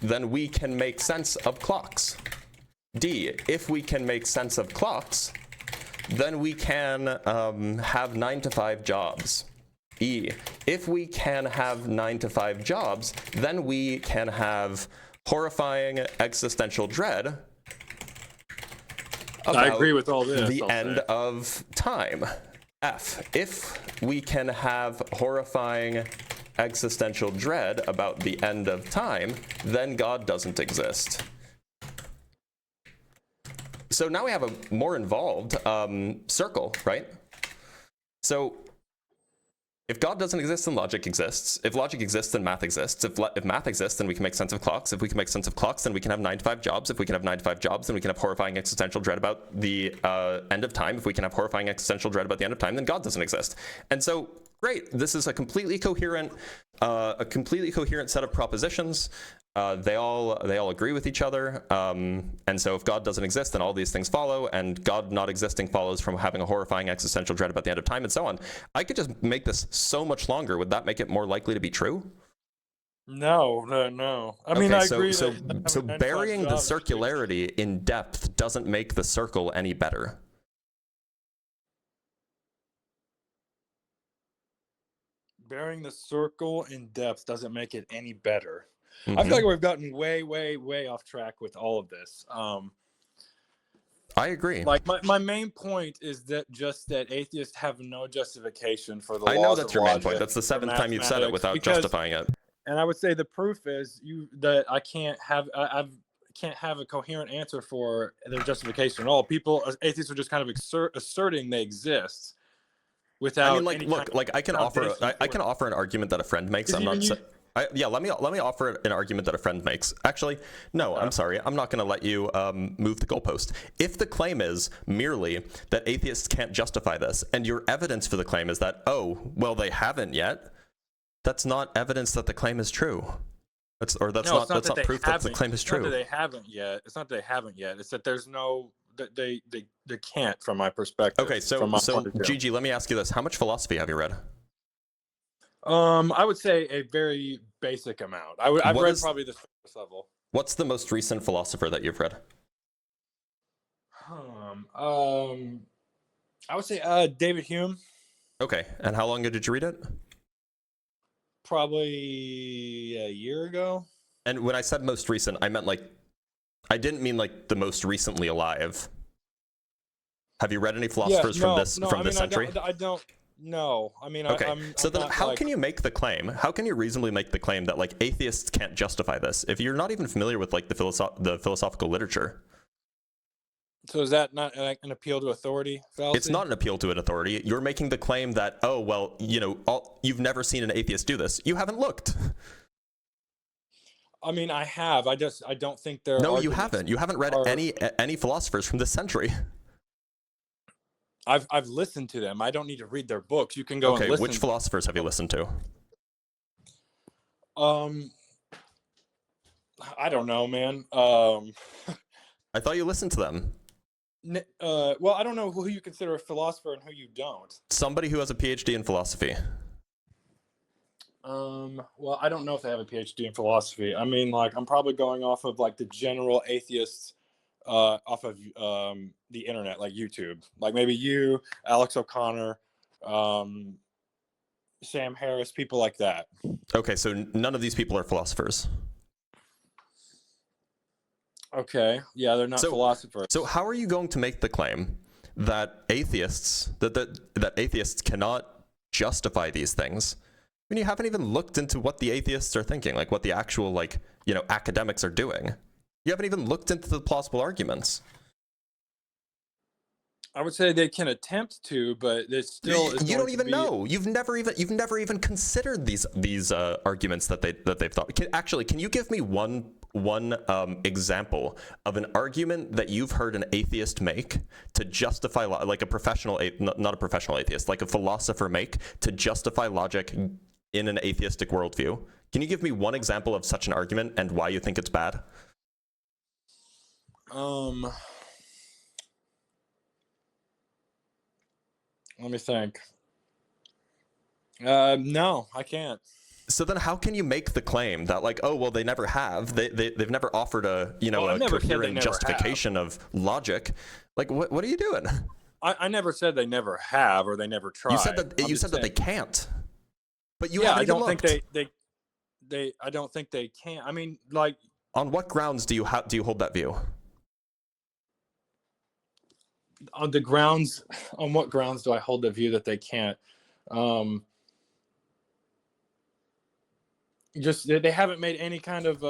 then we can make sense of clocks. D, if we can make sense of clocks, then we can have 9-to-5 jobs. E, if we can have 9-to-5 jobs, then we can have horrifying existential dread about
I agree with all this.
the end of time. F, if we can have horrifying existential dread about the end of time, then God doesn't exist. So now we have a more involved circle, right? So if God doesn't exist, then logic exists. If logic exists, then math exists. If math exists, then we can make sense of clocks. If we can make sense of clocks, then we can have 9-to-5 jobs. If we can have 9-to-5 jobs, then we can have horrifying existential dread about the end of time. If we can have horrifying existential dread about the end of time, then God doesn't exist. And so, great. This is a completely coherent set of propositions. They all agree with each other. And so if God doesn't exist, then all these things follow, and God not existing follows from having a horrifying existential dread about the end of time, and so on. I could just make this so much longer. Would that make it more likely to be true?
No. I mean, I agree.
So
that
burying the circularity in depth doesn't make the circle any better.
Burying the circle in depth doesn't make it any better.
Mm-hmm.
I feel like we've gotten way off track with all of this.
I agree.
Like my main point is that atheists have no justification for the laws of logic.
I know that's your main point. That's the 7th time you've said it without justifying it.
And I would say the proof is that I can't have a coherent answer for their justification at all. Atheists are just kind of asserting they exist without.
I mean, I can offer an argument that a friend makes. Let me offer an argument that a friend makes. Actually, no, I'm sorry. I'm not going to let you move the goalpost. If the claim is merely that atheists can't justify this, and your evidence for the claim is that, they haven't yet, that's not evidence that the claim is true. That's not proof that the claim is true.
It's not that they haven't yet. It's not that they haven't yet. It's that there's no that they can't, from my perspective.
Okay, so Gigi, let me ask you this: how much philosophy have you read?
I would say a very basic amount. I've read probably the surface level.
What's the most recent philosopher that you've read?
I would say David Hume,
Okay, and how long ago did you read it?
probably a year ago.
And when I said most recent, I meant like, I didn't mean like the most recently alive. Have you read any
Yeah,
philosophers
no, no.
from
I
this
mean,
century?
I don't. No, I mean,
Okay, so
I'm
then
not
how
like.
can you make the claim? How can you reasonably make the claim that like atheists can't justify this if you're not even familiar with like the philosophical literature?
So is that not like an appeal to authority fallacy?
It's not an appeal to an authority. You're making the claim that, oh, well, you know, you've never seen an atheist do this. You haven't looked.
I mean, I have. I don't think their
No, you
arguments
haven't. You haven't read
are.
any philosophers from this century.
I've listened to them. I don't need to read their books. You can go and
Okay,
listen.
which philosophers have you listened to?
Um, I don't know, man.
I thought you listened to them.
Well, I don't know who you consider a philosopher and who you don't.
Somebody who has a PhD in philosophy.
Well, I don't know if they have a PhD in philosophy. I mean, like, I'm probably going off of like the general atheists, off of the internet, like YouTube, like maybe you, Alex O'Connor, Sam Harris, people like that.
Okay, so none of these people are philosophers.
Okay, yeah, they're not philosophers.
So how are you going to make the claim that atheists that atheists cannot justify these things when you haven't even looked into what the atheists are thinking, like what the actual, like, you know, academics are doing? You haven't even looked into the plausible arguments.
I would say they can attempt to, but it's still.
You don't even know. You've never even considered these arguments that they've thought. Can you give me one example of an argument that you've heard an atheist make to justify, like a professional, not a professional atheist, like a philosopher make to justify logic in an atheistic worldview? Can you give me one example of such an argument and why you think it's bad?
Let me think. No, I can't.
So then how can you make the claim that, like, oh, well, they never have, they've never offered a, you know, a coherent justification of logic? Like, what are you doing?
I never said they never have or they never tried.
You said that they can't, but you
yeah,
haven't
I don't
looked.
think I don't think they can. I mean, like,
on what grounds do you hold that view?
On what grounds do I hold the view that they can't? Just they haven't made any kind of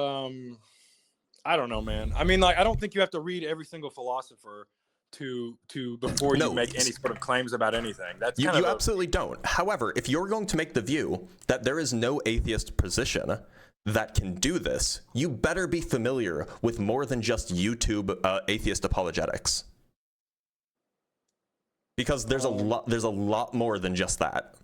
I don't know, man. I mean, like, I don't think you have to read every single philosopher before you make any sort of claims about anything. That's
you absolutely don't. However, if you're going to make the view that there is no atheist position that can do this, you better be familiar with more than just YouTube atheist apologetics. Because there's a lot more than just that.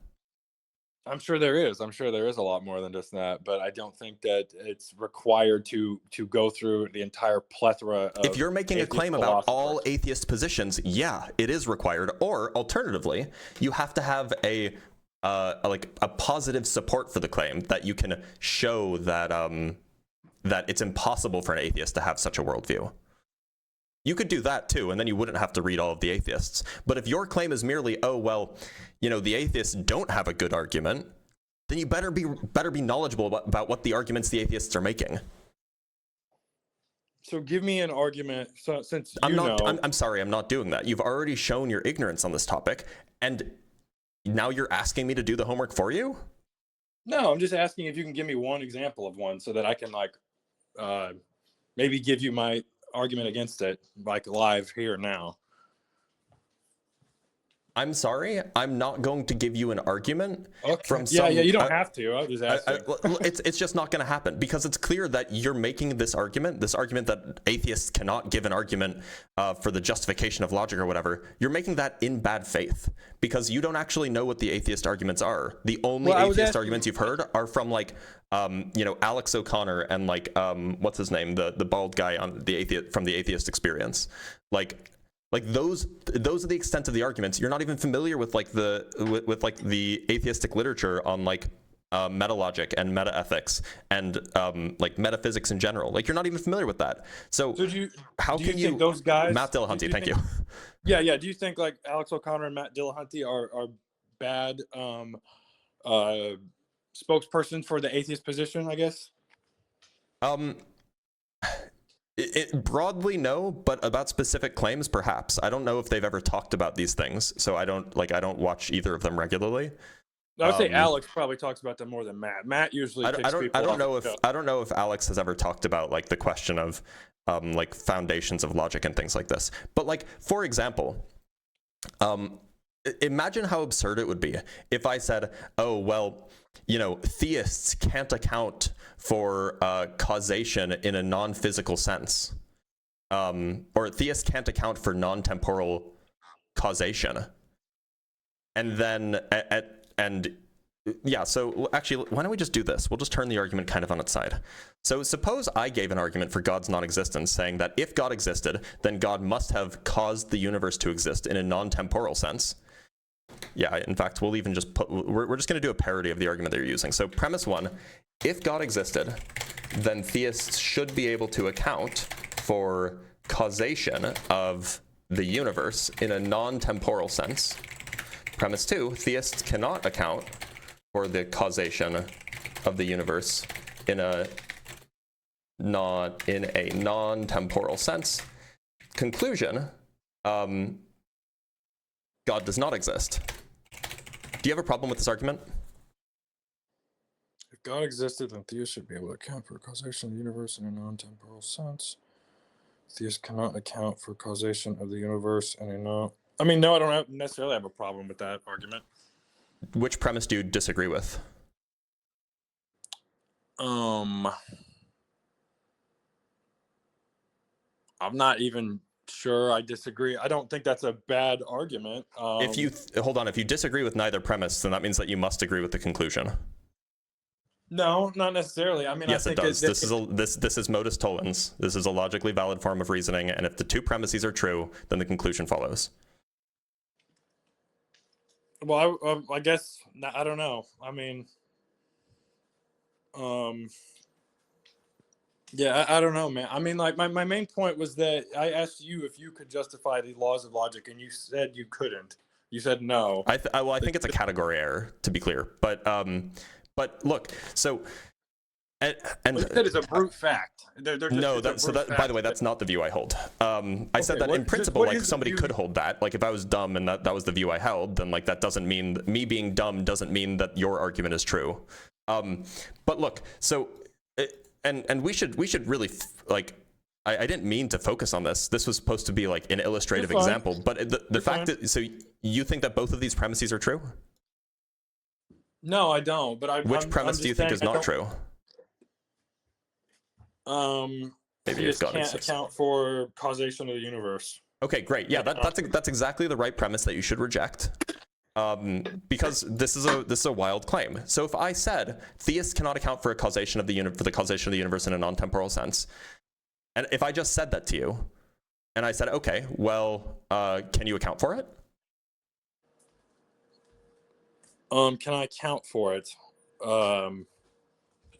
I'm sure there is. I'm sure there is a lot more than just that, but I don't think that it's required to go through the entire plethora of.
If you're making a claim about all atheist positions, yeah, it is required. Or alternatively, you have to have a positive support for the claim that you can show that that it's impossible for an atheist to have such a worldview. You could do that too, and then you wouldn't have to read all of the atheists. But if your claim is merely, oh, well, you know, the atheists don't have a good argument, then you better be knowledgeable about what the arguments the atheists are making.
So give me an argument. So since
I'm sorry, I'm not doing that. You've already shown your ignorance on this topic, and now you're asking me to do the homework for you?
No, I'm just asking if you can give me one example of one so that I can, like, maybe give you my argument against it, like, live here now.
I'm sorry, I'm not going to give you an argument from
some. Yeah, you don't have to. I'll just ask
it's just not going to happen, because it's clear that you're making this argument that atheists cannot give an argument for the justification of logic or whatever. You're making that in bad faith, because you don't actually know what the atheist arguments are. The only atheist arguments you've heard are from, like, you know, Alex O'Connor and, like, what's his name, the bald guy on the Atheist Experience. Like those are the extent of the arguments. You're not even familiar with, like, the atheistic literature on, like, metalogic and metaethics and like metaphysics in general. Like, you're not even familiar with that. So
So do you
can
think those guys,
Matt Dillahunty, thank you.
Yeah. Do you think like Alex O'Connor and Matt Dillahunty are bad spokesperson for the atheist position, I guess?
It broadly no, but about specific claims, perhaps. I don't know if they've ever talked about these things, so I don't watch either of them regularly.
I would say Alex probably talks about them more than Matt. Matt usually kicks people
I don't know if Alex has ever talked about like the question of like foundations of logic and things like this. But like, for example, imagine how absurd it would be if I said, oh, well, you know, theists can't account for causation in a non-physical sense, or theists can't account for non-temporal causation. And then yeah, so actually, why don't we just do this? We'll just turn the argument kind of on its side. So suppose I gave an argument for God's non-existence, saying that if God existed, then God must have caused the universe to exist in a non-temporal sense. Yeah, in fact, we'll even just we're just going to do a parody of the argument that you're using. So premise one, if God existed, then theists should be able to account for causation of the universe in a non-temporal sense. Premise two, theists cannot account for the causation of the universe in a non-temporal sense. Conclusion, God does not exist. Do you have a problem with this argument?
If God existed, then theists should be able to account for causation of the universe in a non-temporal sense. Theists cannot account for causation of the universe in a no, I don't necessarily have a problem with that argument.
Which premise do you disagree with?
I'm not even sure I disagree. I don't think that's a bad argument.
If you disagree with neither premise, then that means that you must agree with the conclusion.
No, not necessarily.
Yes, it does. This is modus tollens. This is a logically valid form of reasoning, and if the two premises are true, then the conclusion follows.
Well, I guess I don't know. Yeah, I don't know, man. Like my main point was that I asked you if you could justify the laws of logic, and you said you couldn't. You said no.
I think it's a category error, to be clear. But look, so. And
that is a brute fact. By
the way, that's not the view I hold. I said that in principle, like, somebody could hold that. Like, if I was dumb and that was the view I held, then like that doesn't mean me being dumb doesn't mean that your argument is true. But look, so and we should really like. I didn't mean to focus on this. This was supposed to be like an illustrative example. But the fact that, so you think that both of these premises are true?
No, I don't. But
which premise do you think is not true?
Maybe you just can't account for causation of the universe.
Okay, great. Yeah, that's exactly the right premise that you should reject, because this is a wild claim. So if I said theists cannot account for the causation of the universe in a non-temporal sense, and if I just said that to you, and I said, okay, well, can you account for it?
Can I account for it?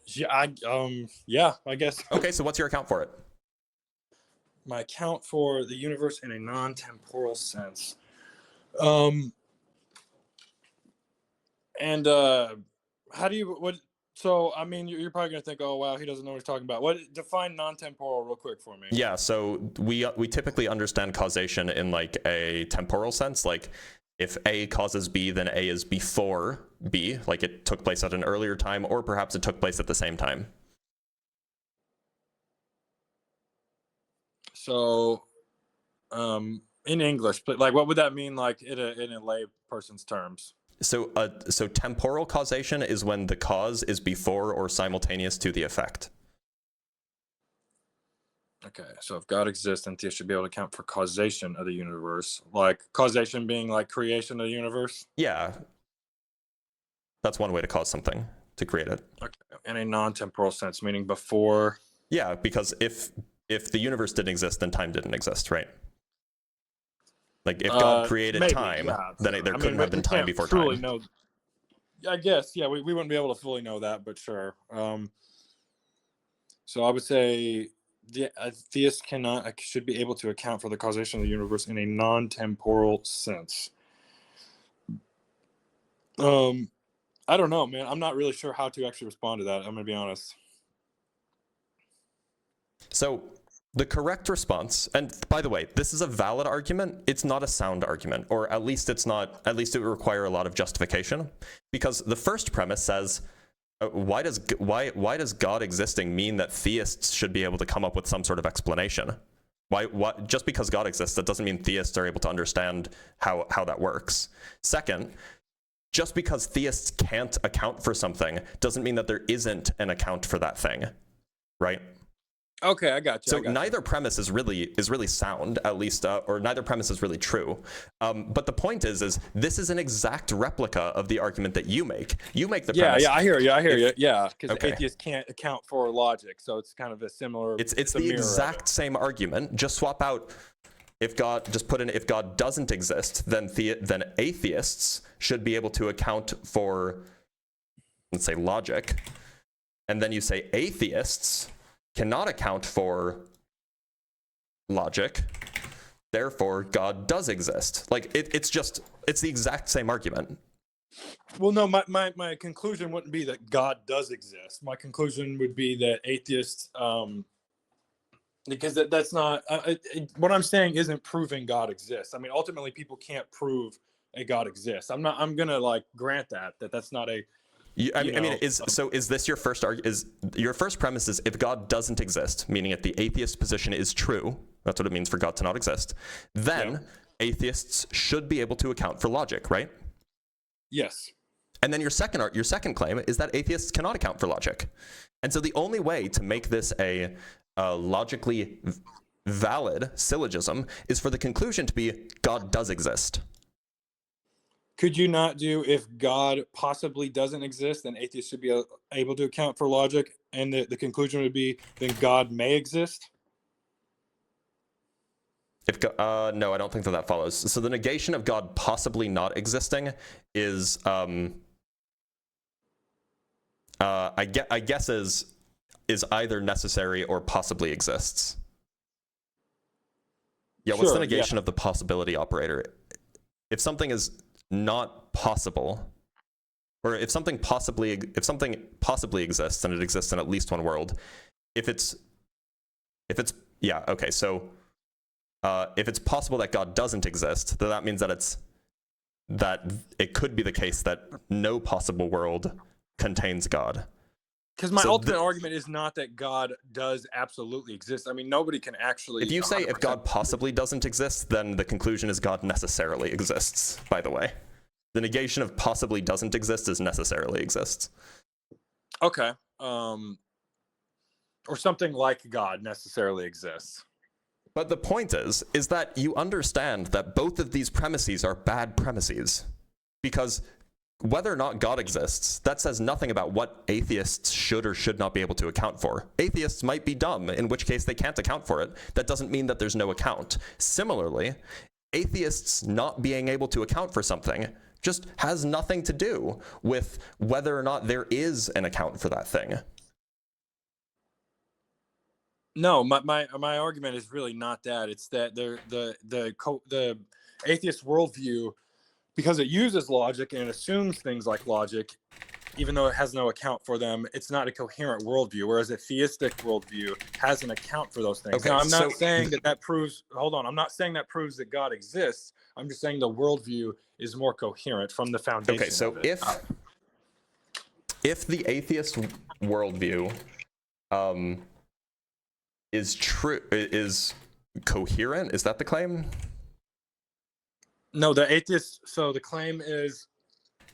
Yeah, I guess.
Okay, so what's your account for it?
My account for the universe in a non-temporal sense. How do you so you're probably gonna think, oh wow, he doesn't know what he's talking about. Define non-temporal real quick for me.
Yeah, so we typically understand causation in like a temporal sense, like if A causes B, then A is before B, like it took place at an earlier time, or perhaps it took place at the same time.
So, in English, but like, what would that mean, like in a lay person's terms?
So temporal causation is when the cause is before or simultaneous to the effect.
Okay, so if God exists, then theists should be able to account for causation of the universe, like causation being like creation of the universe.
Yeah, that's one way to cause something, to create it.
Okay, in a non-temporal sense, meaning before.
Yeah, because if the universe didn't exist, then time didn't exist, right? Like if God created time, then there couldn't have been time before time.
I guess, yeah, we wouldn't be able to fully know that, but sure. So I would say the theist should be able to account for the causation of the universe in a non-temporal sense. I don't know, man. I'm not really sure how to actually respond to that. I'm gonna be honest.
So the correct response, and by the way, this is a valid argument. It's not a sound argument, or at least it's not. At least it would require a lot of justification, because the first premise says, why does God existing mean that theists should be able to come up with some sort of explanation? Why just because God exists, that doesn't mean theists are able to understand how that works. Second, just because theists can't account for something doesn't mean that there isn't an account for that thing, right?
Okay, I got you.
So neither premise is really sound, at least, or neither premise is really true. But the point is this is an exact replica of the argument that you make. You make the premise.
Yeah, I hear you. Yeah, because atheists can't account for logic, so it's kind of a similar.
It's the exact same argument. Just swap out if God doesn't exist, then atheists should be able to account for, let's say, logic, and then you say atheists cannot account for logic, therefore God does exist. Like it's the exact same argument.
Well, no, my conclusion wouldn't be that God does exist. My conclusion would be that atheists, because that's not what I'm saying isn't proving God exists. I mean, ultimately, people can't prove a God exists. I'm gonna grant that's not a.
Is this your first your first premise is if God doesn't exist, meaning if the atheist position is true, that's what it means for God to not exist, then atheists should be able to account for logic, right?
Yes.
And then your second claim is that atheists cannot account for logic. And so the only way to make this a logically valid syllogism is for the conclusion to be God does exist.
Could you not do if God possibly doesn't exist, then atheists should be able to account for logic, and the conclusion would be then God may exist?
No, I don't think that follows. So the negation of God possibly not existing is, I guess is either necessary or possibly exists. Yeah, what's the negation of the possibility operator? If something is not possible, or if something possibly exists and it exists in at least one world, if it's possible that God doesn't exist, then that means that it could be the case that no possible world contains God.
Because my ultimate argument is not that God does absolutely exist. I mean, nobody can actually.
If you say if God possibly doesn't exist, then the conclusion is God necessarily exists, by the way. The negation of possibly doesn't exist is necessarily exists.
Okay. Or something like God necessarily exists.
But the point is that you understand that both of these premises are bad premises. Because whether or not God exists, that says nothing about what atheists should or should not be able to account for. Atheists might be dumb, in which case they can't account for it. That doesn't mean that there's no account. Similarly, atheists not being able to account for something just has nothing to do with whether or not there is an account for that thing.
No, my argument is really not that. It's that the atheist worldview, because it uses logic and it assumes things like logic, even though it has no account for them, it's not a coherent worldview, whereas a theistic worldview has an account for those things. Okay, now, I'm not saying that proves, hold on, I'm not saying that proves that God exists. I'm just saying the worldview is more coherent from the foundation.
Okay, so if the atheist worldview is coherent, is that the claim?
No, the claim is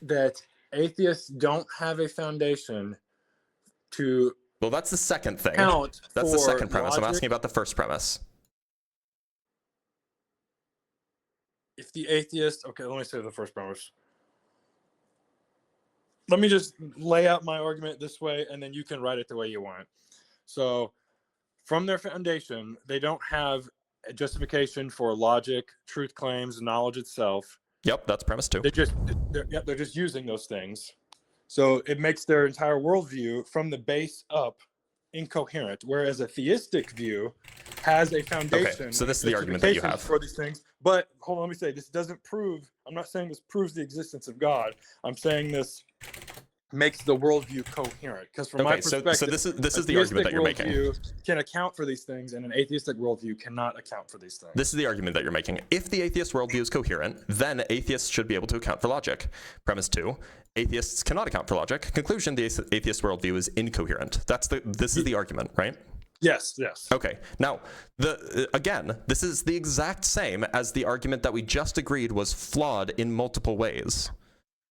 that atheists don't have a foundation to.
Well, that's the second thing. That's the second premise. Logic. I'm asking about the first premise.
If the atheist, okay, let me say the first premise. Let me just lay out my argument this way, and then you can write it the way you want. So, from their foundation, they don't have a justification for logic, truth claims, knowledge itself.
Yep, that's premise 2.
They're just using those things. So it makes their entire worldview from the base up incoherent, whereas a theistic view has a foundation.
Okay, so this is the argument that you have
for these things. But hold on, let me say this doesn't prove. I'm not saying this proves the existence of God. I'm saying this makes the worldview coherent, because from my perspective,
so this is the argument that you're making.
Can account for these things, and an atheistic worldview cannot account for these things.
This is the argument that you're making. If the atheist worldview is coherent, then atheists should be able to account for logic. Premise 2, atheists cannot account for logic. Conclusion, the atheist worldview is incoherent. This is the argument, right?
Yes.
Okay. Now, again, this is the exact same as the argument that we just agreed was flawed in multiple ways.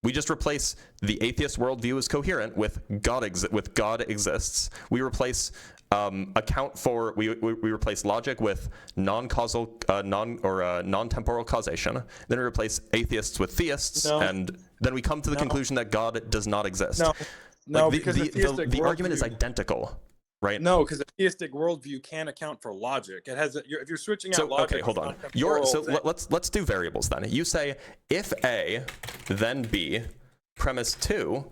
We just replace the atheist worldview as coherent with God exists. We replace we replace logic with non-causal, non-temporal causation. Then we replace atheists with theists, and then we come to the conclusion that God does not exist.
No,
because the argument is
worldview
identical, right?
No, because the theistic worldview can account for logic. It has if you're switching out logic.
Okay, hold on. Let's do variables then. You say if A, then B. Premise 2.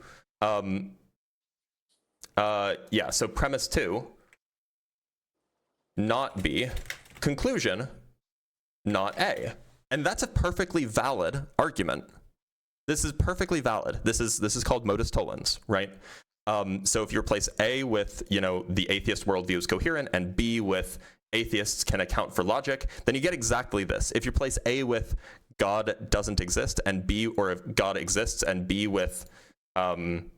So premise 2, not B. Conclusion, not A. And that's a perfectly valid argument. This is perfectly valid. This is called modus tollens, right? So if you replace A with, the atheist worldview is coherent, and B with atheists can account for logic, then you get exactly this. If you replace A with God doesn't exist, and B, or if God exists, and B with an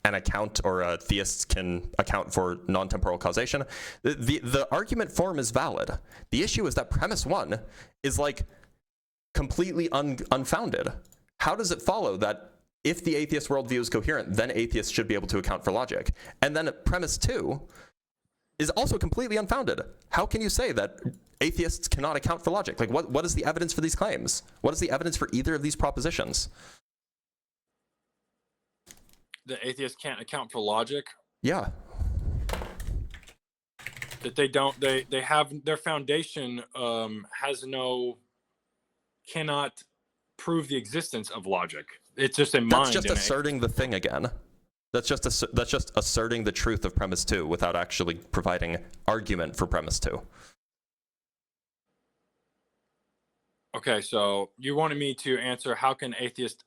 account, or theists can account for non-temporal causation, the argument form is valid. The issue is that premise 1 is completely unfounded. How does it follow that if the atheist worldview is coherent, then atheists should be able to account for logic? And then premise 2 is also completely unfounded. How can you say that atheists cannot account for logic? What is the evidence for these claims? What is the evidence for either of these propositions?
The atheists can't account for logic?
Yeah.
That they have their foundation cannot prove the existence of logic. It's just a mind.
That's just asserting the thing again. That's just asserting the truth of premise 2 without actually providing argument for premise 2.
Okay, so you wanted me to answer how can atheists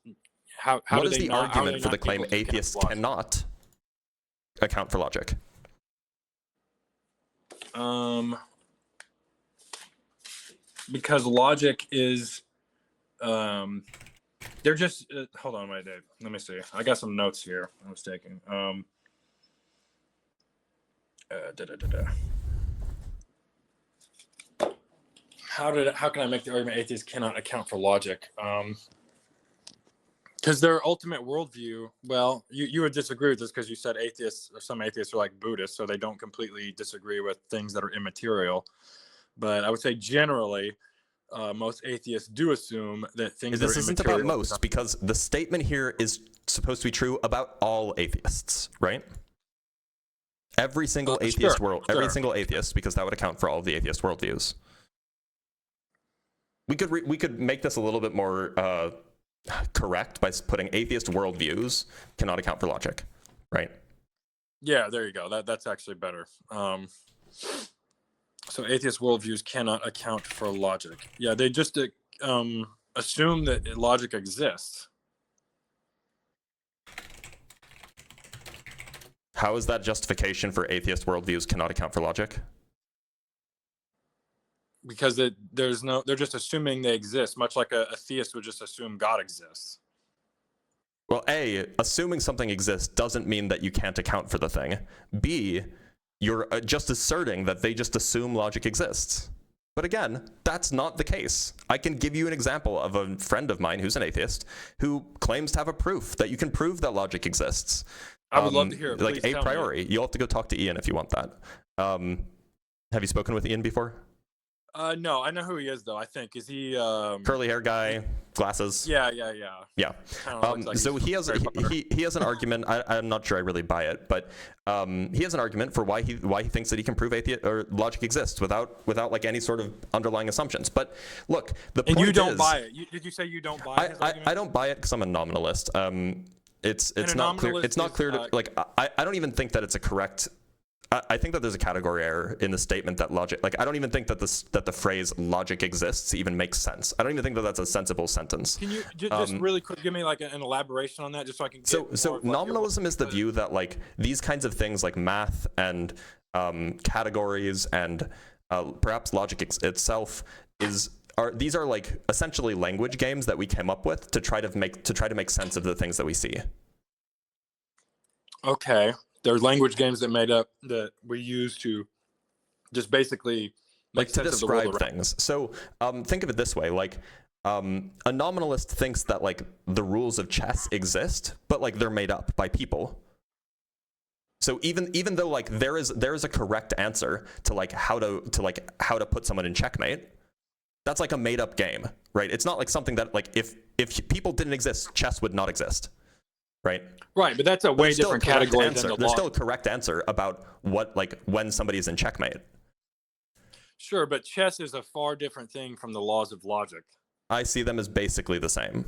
what is the argument for the claim atheists cannot account for logic?
Because logic is they're just hold on, wait, Dave. Let me see. I got some notes here I was taking. How can I make the argument atheists cannot account for logic? Because their ultimate worldview, well, you would disagree with this because you said some atheists are like Buddhists, so they don't completely disagree with things that are immaterial. But I would say generally, most atheists do assume that things that are immaterial. This isn't
about most, because the statement here is supposed to be true about all atheists, right? Every single atheist single atheist, because that would account for all of the atheist worldviews. We could make this a little bit more correct by putting atheist worldviews cannot account for logic, right?
Yeah, there you go. That's actually better. So atheist worldviews cannot account for logic. Yeah, they just assume that logic exists.
How is that justification for atheist worldviews cannot account for logic?
Because they're just assuming they exist, much like a theist would just assume God exists.
Well, A, assuming something exists doesn't mean that you can't account for the thing. B, you're just asserting that they just assume logic exists. But again, that's not the case. I can give you an example of a friend of mine who's an atheist who claims to have a proof that you can prove that logic exists.
I would love to hear it.
Like a priori. You'll have to go talk to Ian if you want that. Have you spoken with Ian before?
No, I know who he is though. I think is he.
Curly hair guy, glasses.
Yeah.
Yeah.
Kind of looks like
So
he's
he has
Harry Potter.
he has an argument. I'm not sure I really buy it, but he has an argument for why he thinks that he can prove atheist or logic exists without like any sort of underlying assumptions. But look, the
And
point
you don't
is,
buy it. Did you say you don't buy his argument?
I don't buy it because I'm a nominalist. It's
And a
not clear.
nominalist
It's not
is,
clear to like. I don't even think that it's a correct. I think that there's a category error in the statement that logic, like I don't even think that the phrase logic exists even makes sense. I don't even think that that's a sensible sentence.
Can you just really quick give me like an elaboration on that, just so I can get
So
more of, like,
nominalism is the view that like these kinds of things like math and categories and perhaps logic itself these are like essentially language games that we came up with to try to make sense of the things that we see.
Okay, there are language games that we use to just basically make
Like to
sense of the world
describe
around.
things. So think of it this way, like a nominalist thinks that like the rules of chess exist, but like they're made up by people. So even though like there is a correct answer to like how to put someone in checkmate, that's like a made up game, right? It's not like something that like if people didn't exist, chess would not exist, right?
Right, but that's a way
There's still a
different
correct
category
answer.
than the
There's
law.
still a correct answer about what like when somebody's in checkmate.
Sure, but chess is a far different thing from the laws of logic.
I see them as basically the same.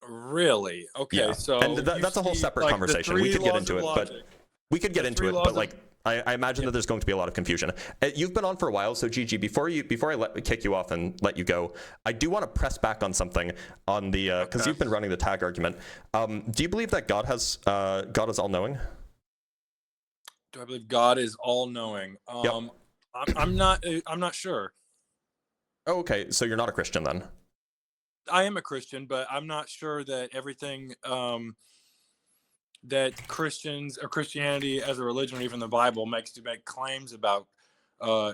Really? Okay,
Yeah,
so
and that's a whole
see,
separate
like, the
conversation.
three
We could get
laws
into
of
it,
logic.
but we could get
The
into
three
it.
laws
But
of-
like, I imagine that there's going to be a lot of confusion. You've been on for a while, so Gigi, before I kick you off and let you go, I do want to press back on something on the because
Okay.
you've been running the tag argument. Do you believe that God is all knowing?
Do I believe God is all knowing?
Yep.
I'm not sure.
Oh, okay. So you're not a Christian then?
I am a Christian, but I'm not sure that everything that Christians or Christianity as a religion or even the Bible makes to make claims about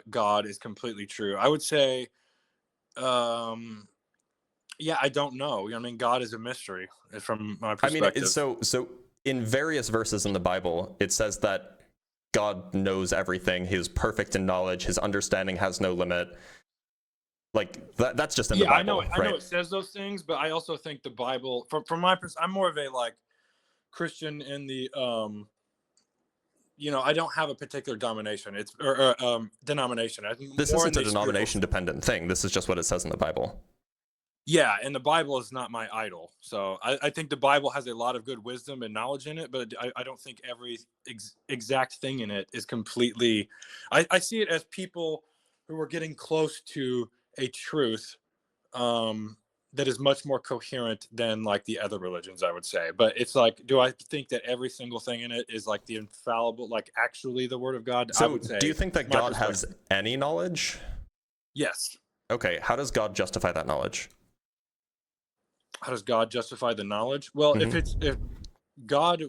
God is completely true. I would say, yeah, I don't know. I mean, God is a mystery from my
I mean,
perspective.
so in various verses in the Bible, it says that God knows everything. He is perfect in knowledge. His understanding has no limit. Like that's just in the Bible,
I know it says those things, but I also think the Bible, from my perspective, I'm more of a like Christian in the I don't have a particular domination. It's denomination. I think
This
more
isn't
in
a
the
denomination
spiritual.
dependent thing. This is just what it says in the Bible.
Yeah, and the Bible is not my idol. So I think the Bible has a lot of good wisdom and knowledge in it, but I don't think every exact thing in it is completely. I see it as people who are getting close to a truth that is much more coherent than like the other religions, I would say. But it's like, do I think that every single thing in it is like the infallible, like actually the word of God? I
So
would say.
do you think that
my
God has
perspective.
any knowledge?
Yes.
Okay, how does God justify that knowledge?
How does God justify the knowledge? Well, if God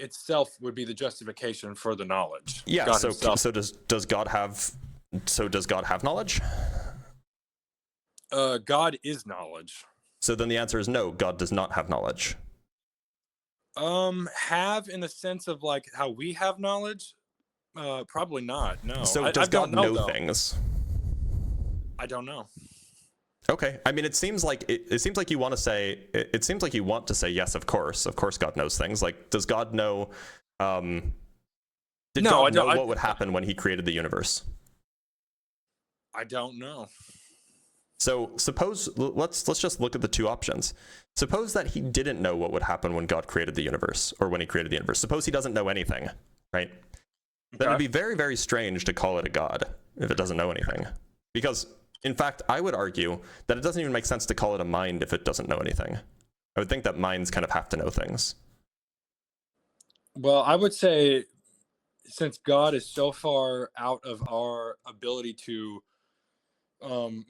itself would be the justification for the knowledge.
Yeah,
God
so
himself.
does God have knowledge?
God is knowledge.
So then the answer is no, God does not have knowledge.
Have in the sense of like how we have knowledge? Probably not. No.
So
I
does God
don't know
know
though.
things?
I don't know.
Okay. I mean, it seems like you want to say yes, of course God knows things. Like, does God know? Did God know what would happen when He created the universe?
I don't know.
So let's just look at the two options. Suppose that He didn't know what would happen when God created the universe, or when He created the universe. Suppose He doesn't know anything, right? Then it'd be very, very strange to call it a God if it doesn't know anything, because in fact, I would argue that it doesn't even make sense to call it a mind if it doesn't know anything. I would think that minds kind of have to know things.
Well, I would say since God is so far out of our ability to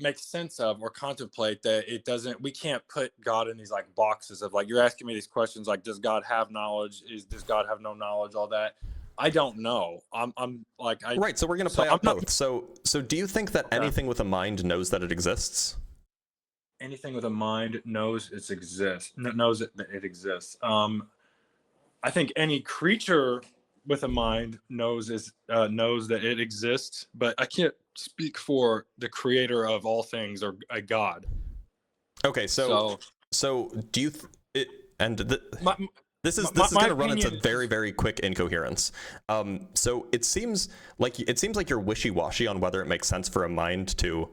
make sense of or contemplate that we can't put God in these like boxes of like, you're asking me these questions like, does God have knowledge? Does God have no knowledge? All that. I don't know. I'm like,
right. So we're going to play out both. So do you think that anything with a mind knows that it exists?
Anything with a mind knows it exists. Knows that it exists. I think any creature with a mind knows that it exists, but I can't speak for the creator of all things or a God.
Okay, so do you
my,
this is
my
going to run into
opinion
very
is,
very quick incoherence. So it seems like you're wishy-washy on whether it makes sense for a mind to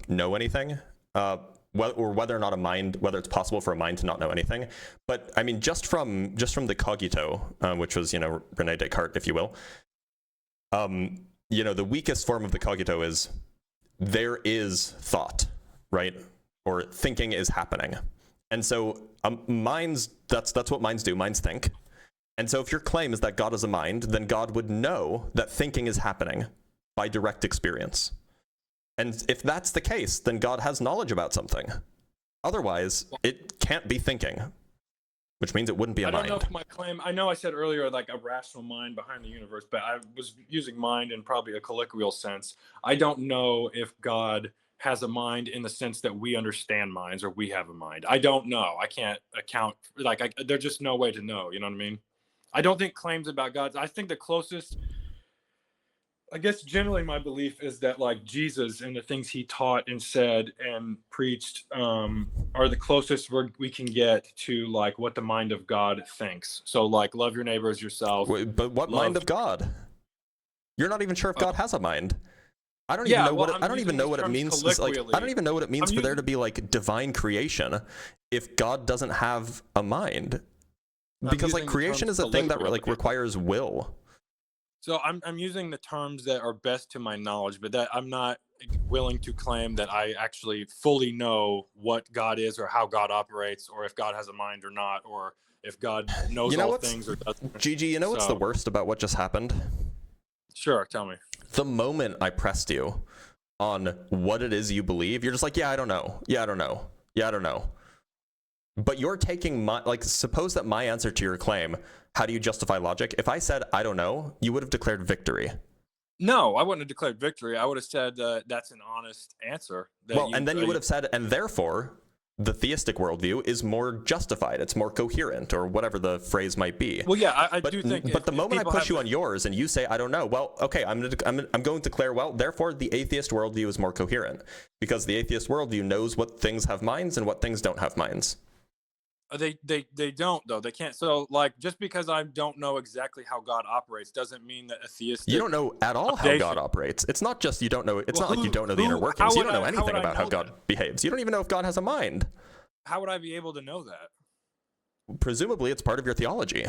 know anything, or whether or not whether it's possible for a mind to not know anything. But I mean, just from the cogito, which was Rene Descartes, if you will. The weakest form of the cogito is there is thought, right? Or thinking is happening. And so minds, that's what minds do. Minds think. And so if your claim is that God is a mind, then God would know that thinking is happening by direct experience. And if that's the case, then God has knowledge about something. Otherwise, it can't be thinking, which means it wouldn't be a mind.
I don't know if my claim, I know I said earlier like a rational mind behind the universe, but I was using mind in probably a colloquial sense. I don't know if God has a mind in the sense that we understand minds or we have a mind. I don't know. I can't account, there's just no way to know, you know what I mean? I don't think claims about God, I think the closest, I guess generally my belief is that like Jesus and the things he taught and said and preached are the closest we can get to like what the mind of God thinks. So like love your neighbor as yourself.
Wait, but what mind of God? You're not even sure if God has a mind. I don't even know I don't even know what it means. Like, I don't even know what it means for there to be like divine creation if God doesn't have a mind. Because like creation is a thing that like requires will.
So I'm using the terms that are best to my knowledge, but that I'm not willing to claim that I actually fully know what God is or how God operates or if God has a mind or not, or if God knows all things or doesn't.
Gigi, what's the worst about what just happened?
Sure, tell me.
The moment I pressed you on what it is you believe, you're just like, yeah, I don't know. Yeah, I don't know. Yeah, I don't know. But you're taking suppose that my answer to your claim, how do you justify logic? If I said, I don't know, you would have declared victory.
No, I wouldn't have declared victory. I would have said that's an honest answer.
And then you would have said, and therefore, the theistic worldview is more justified. It's more coherent, or whatever the phrase might be.
Well, yeah, I do think.
But the moment I push you on yours and you say, I don't know, well, okay, I'm going to declare, well, therefore, the atheist worldview is more coherent. Because the atheist worldview knows what things have minds and what things don't have minds.
They don't though. They can't. So like just because I don't know exactly how God operates doesn't mean that a theistic.
You don't know at all how God operates. It's not just you don't know. It's not like you don't know the inner workings. You don't know anything about how God behaves. You don't even know if God has a mind.
How would I be able to know that?
Presumably, it's part of your theology.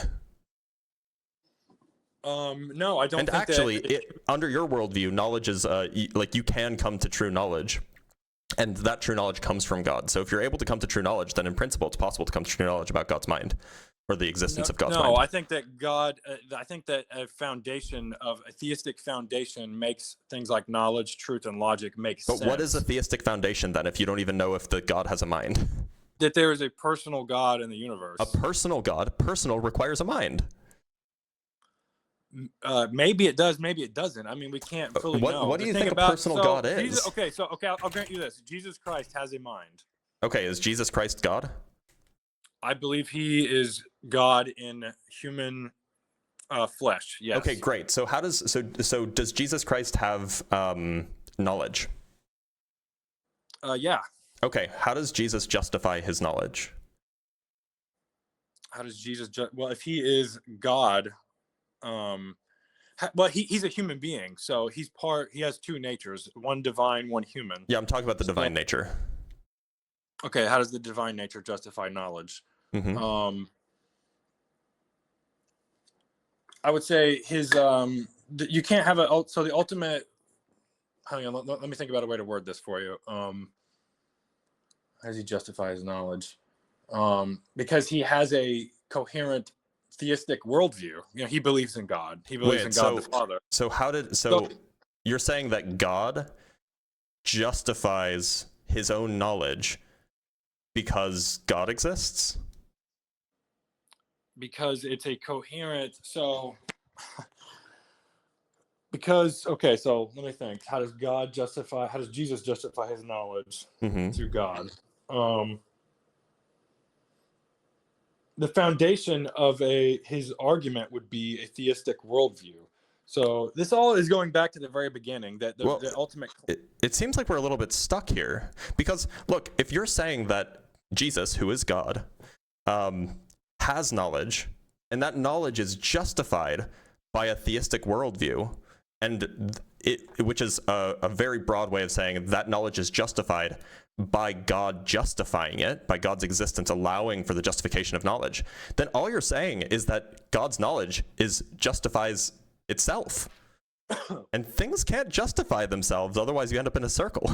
No, I don't.
And
think
actually, under your worldview, knowledge is like you can come to true knowledge. And that true knowledge comes from God. So if you're able to come to true knowledge, then in principle, it's possible to come to true knowledge about God's mind or the existence of God's mind.
No, I think that I think that a theistic foundation makes things like knowledge, truth, and logic make sense.
But what is a theistic foundation then if you don't even know if the God has a mind?
That there is a personal God in the universe.
A personal God? Personal requires a mind.
Maybe it does, maybe it doesn't. I mean, we can't fully know.
What do you think a personal God is?
I'll grant you this. Jesus Christ has a mind.
Okay, is Jesus Christ God?
I believe he is God in human flesh. Yes.
Okay, great. So does Jesus Christ have knowledge?
Yeah.
Okay, how does Jesus justify his knowledge?
How does Jesus well, if he is God, well, he's a human being, so he has two natures, one divine, one human.
Yeah, I'm talking about the divine nature.
Okay, how does the divine nature justify knowledge?
Mm-hmm.
I would say his you can't have so the ultimate, hang on, let me think about a way to word this for you. How does he justify his knowledge? Because he has a coherent theistic worldview. He believes in God. He believes in God the Father.
So you're saying that God justifies his own knowledge because God exists?
Because it's a coherent, so let me think. How does Jesus justify his knowledge through God? the foundation of his argument would be a theistic worldview. So this all is going back to the very beginning, that the ultimate.
It seems like we're a little bit stuck here because look, if you're saying that Jesus, who is God, has knowledge, and that knowledge is justified by a theistic worldview, and which is a very broad way of saying that knowledge is justified by God justifying it, by God's existence allowing for the justification of knowledge, then all you're saying is that God's knowledge justifies itself. And things can't justify themselves, otherwise you end up in a circle.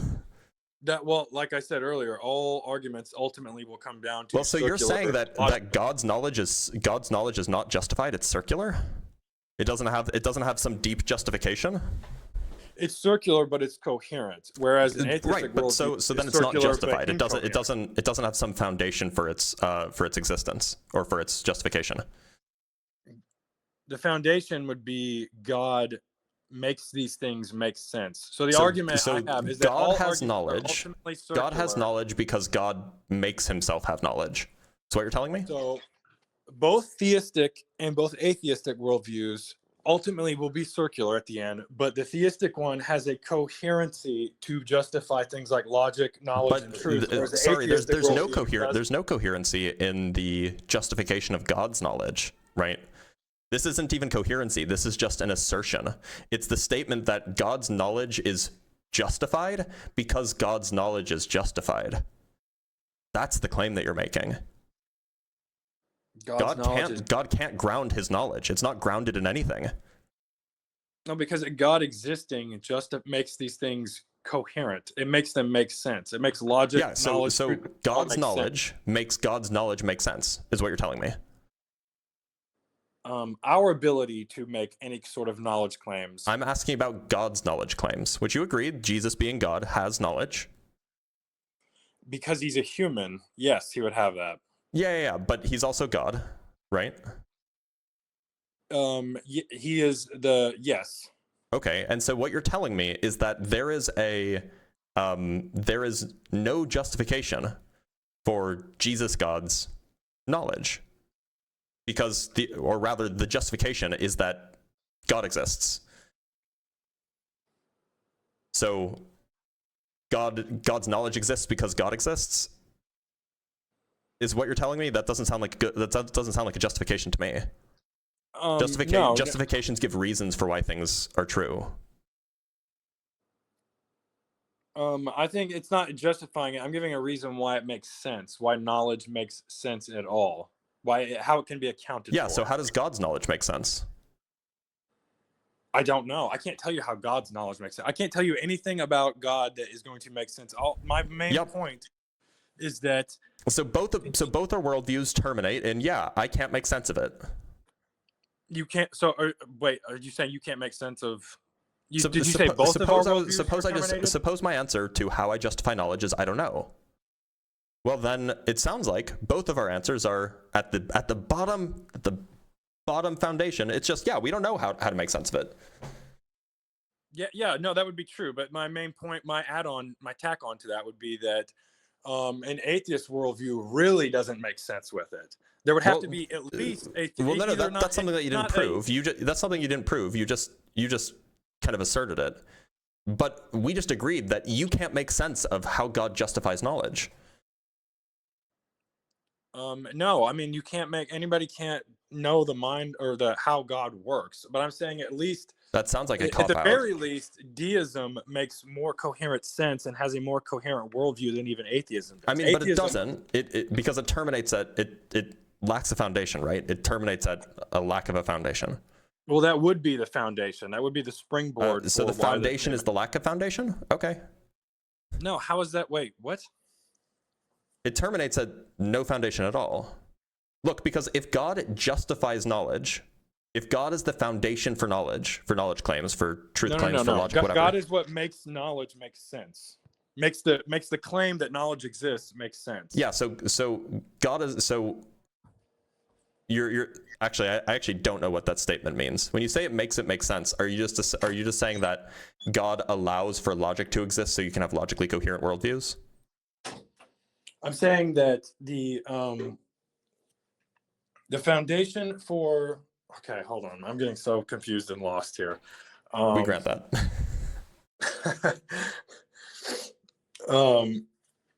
Well, like I said earlier, all arguments ultimately will come down to.
Well, so you're saying that God's knowledge is not justified, it's circular? It doesn't have some deep justification?
It's circular, but it's coherent. Whereas in atheistic
right, but so then it's not justified. It doesn't have some foundation for its existence or for its justification.
The foundation would be God makes these things make sense. So the argument I have is that
God has knowledge. God has knowledge because God makes himself have knowledge. That's what you're telling me?
So both theistic and both atheistic worldviews ultimately will be circular at the end, but the theistic one has a coherency to justify things like logic, knowledge, and truth.
Sorry, there's no coherency in the justification of God's knowledge, right? This isn't even coherency. This is just an assertion. It's the statement that God's knowledge is justified because God's knowledge is That's the claim that you're making. God can't ground his knowledge. It's not grounded in anything.
No, because God existing just makes these things coherent. It makes them make sense. It makes logic, knowledge.
So God's knowledge makes God's knowledge make sense, is what you're telling me.
Our ability to make any sort of knowledge claims.
I'm asking about God's knowledge claims. Would you agree Jesus being God has knowledge?
Because he's a human, yes, he would have that.
Yeah, but he's also God, right?
He is yes.
Okay, and so what you're telling me is that there is no justification for Jesus God's knowledge. Because the justification is that God exists. So God's knowledge exists because God exists? Is what you're telling me? That doesn't sound like a justification to me. Justifications give reasons for why things are true.
I think it's not justifying it. I'm giving a reason why it makes sense, why knowledge makes sense at all. How it can be accounted for.
Yeah, so how does God's knowledge make sense?
I don't know. I can't tell you how God's knowledge makes sense. I can't tell you anything about God that is going to make sense. My main point is that...
So both our worldviews terminate, and I can't make sense of it.
You can't... So, wait, are you saying you can't make sense of... Did you say both of our worldviews
Suppose my answer to how I justify knowledge is I don't know. Well, then it sounds like both of our answers are at the bottom foundation. It's just we don't know how to make sense of it.
No, that would be true. But my main point, my tack on to that would be that an atheist worldview really doesn't make sense with it. There would have to be at least a.
Well, no, that's something that you didn't prove. That's something you didn't prove. You just kind of asserted it. But we just agreed that you can't make sense of how God justifies knowledge.
No, I mean anybody can't know the mind or how God works. But I'm saying at least
that sounds like a cop-out.
At the very least, deism makes more coherent sense and has a more coherent worldview than even atheism does.
I mean, but it doesn't. Because it terminates at it lacks a foundation, right? It terminates at a lack of a foundation.
Well, that would be the foundation. That would be the springboard.
So the foundation is the lack of foundation? Okay.
No, how is that? Wait, what?
It terminates at no foundation at all. Look, because if God justifies knowledge, if God is the foundation for knowledge claims, for truth claims, for logic, whatever.
God is what makes knowledge make sense. Makes the claim that knowledge exists make sense.
Yeah. So God is You're actually I actually don't know what that statement means. When you say it makes sense, are you just saying that God allows for logic to exist so you can have logically coherent worldviews?
I'm saying that The foundation for, okay, hold on. I'm getting so confused and lost here.
We grant that.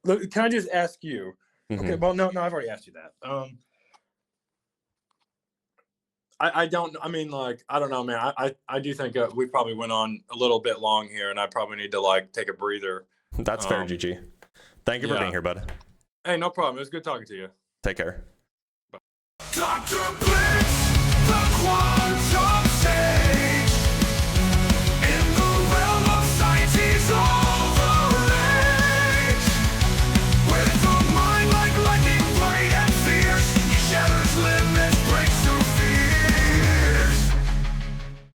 Look, can I just ask you? Okay, well, no, I've already asked you that. I don't, I mean, like, I don't know, man. I do think we probably went on a little bit long here, and I probably need to, like, take a breather.
That's fair, GG. Thank you for being here, bud.
Hey, no problem. It was good talking to you.
Take care.
Bye.
Dr. Blitz, the quantum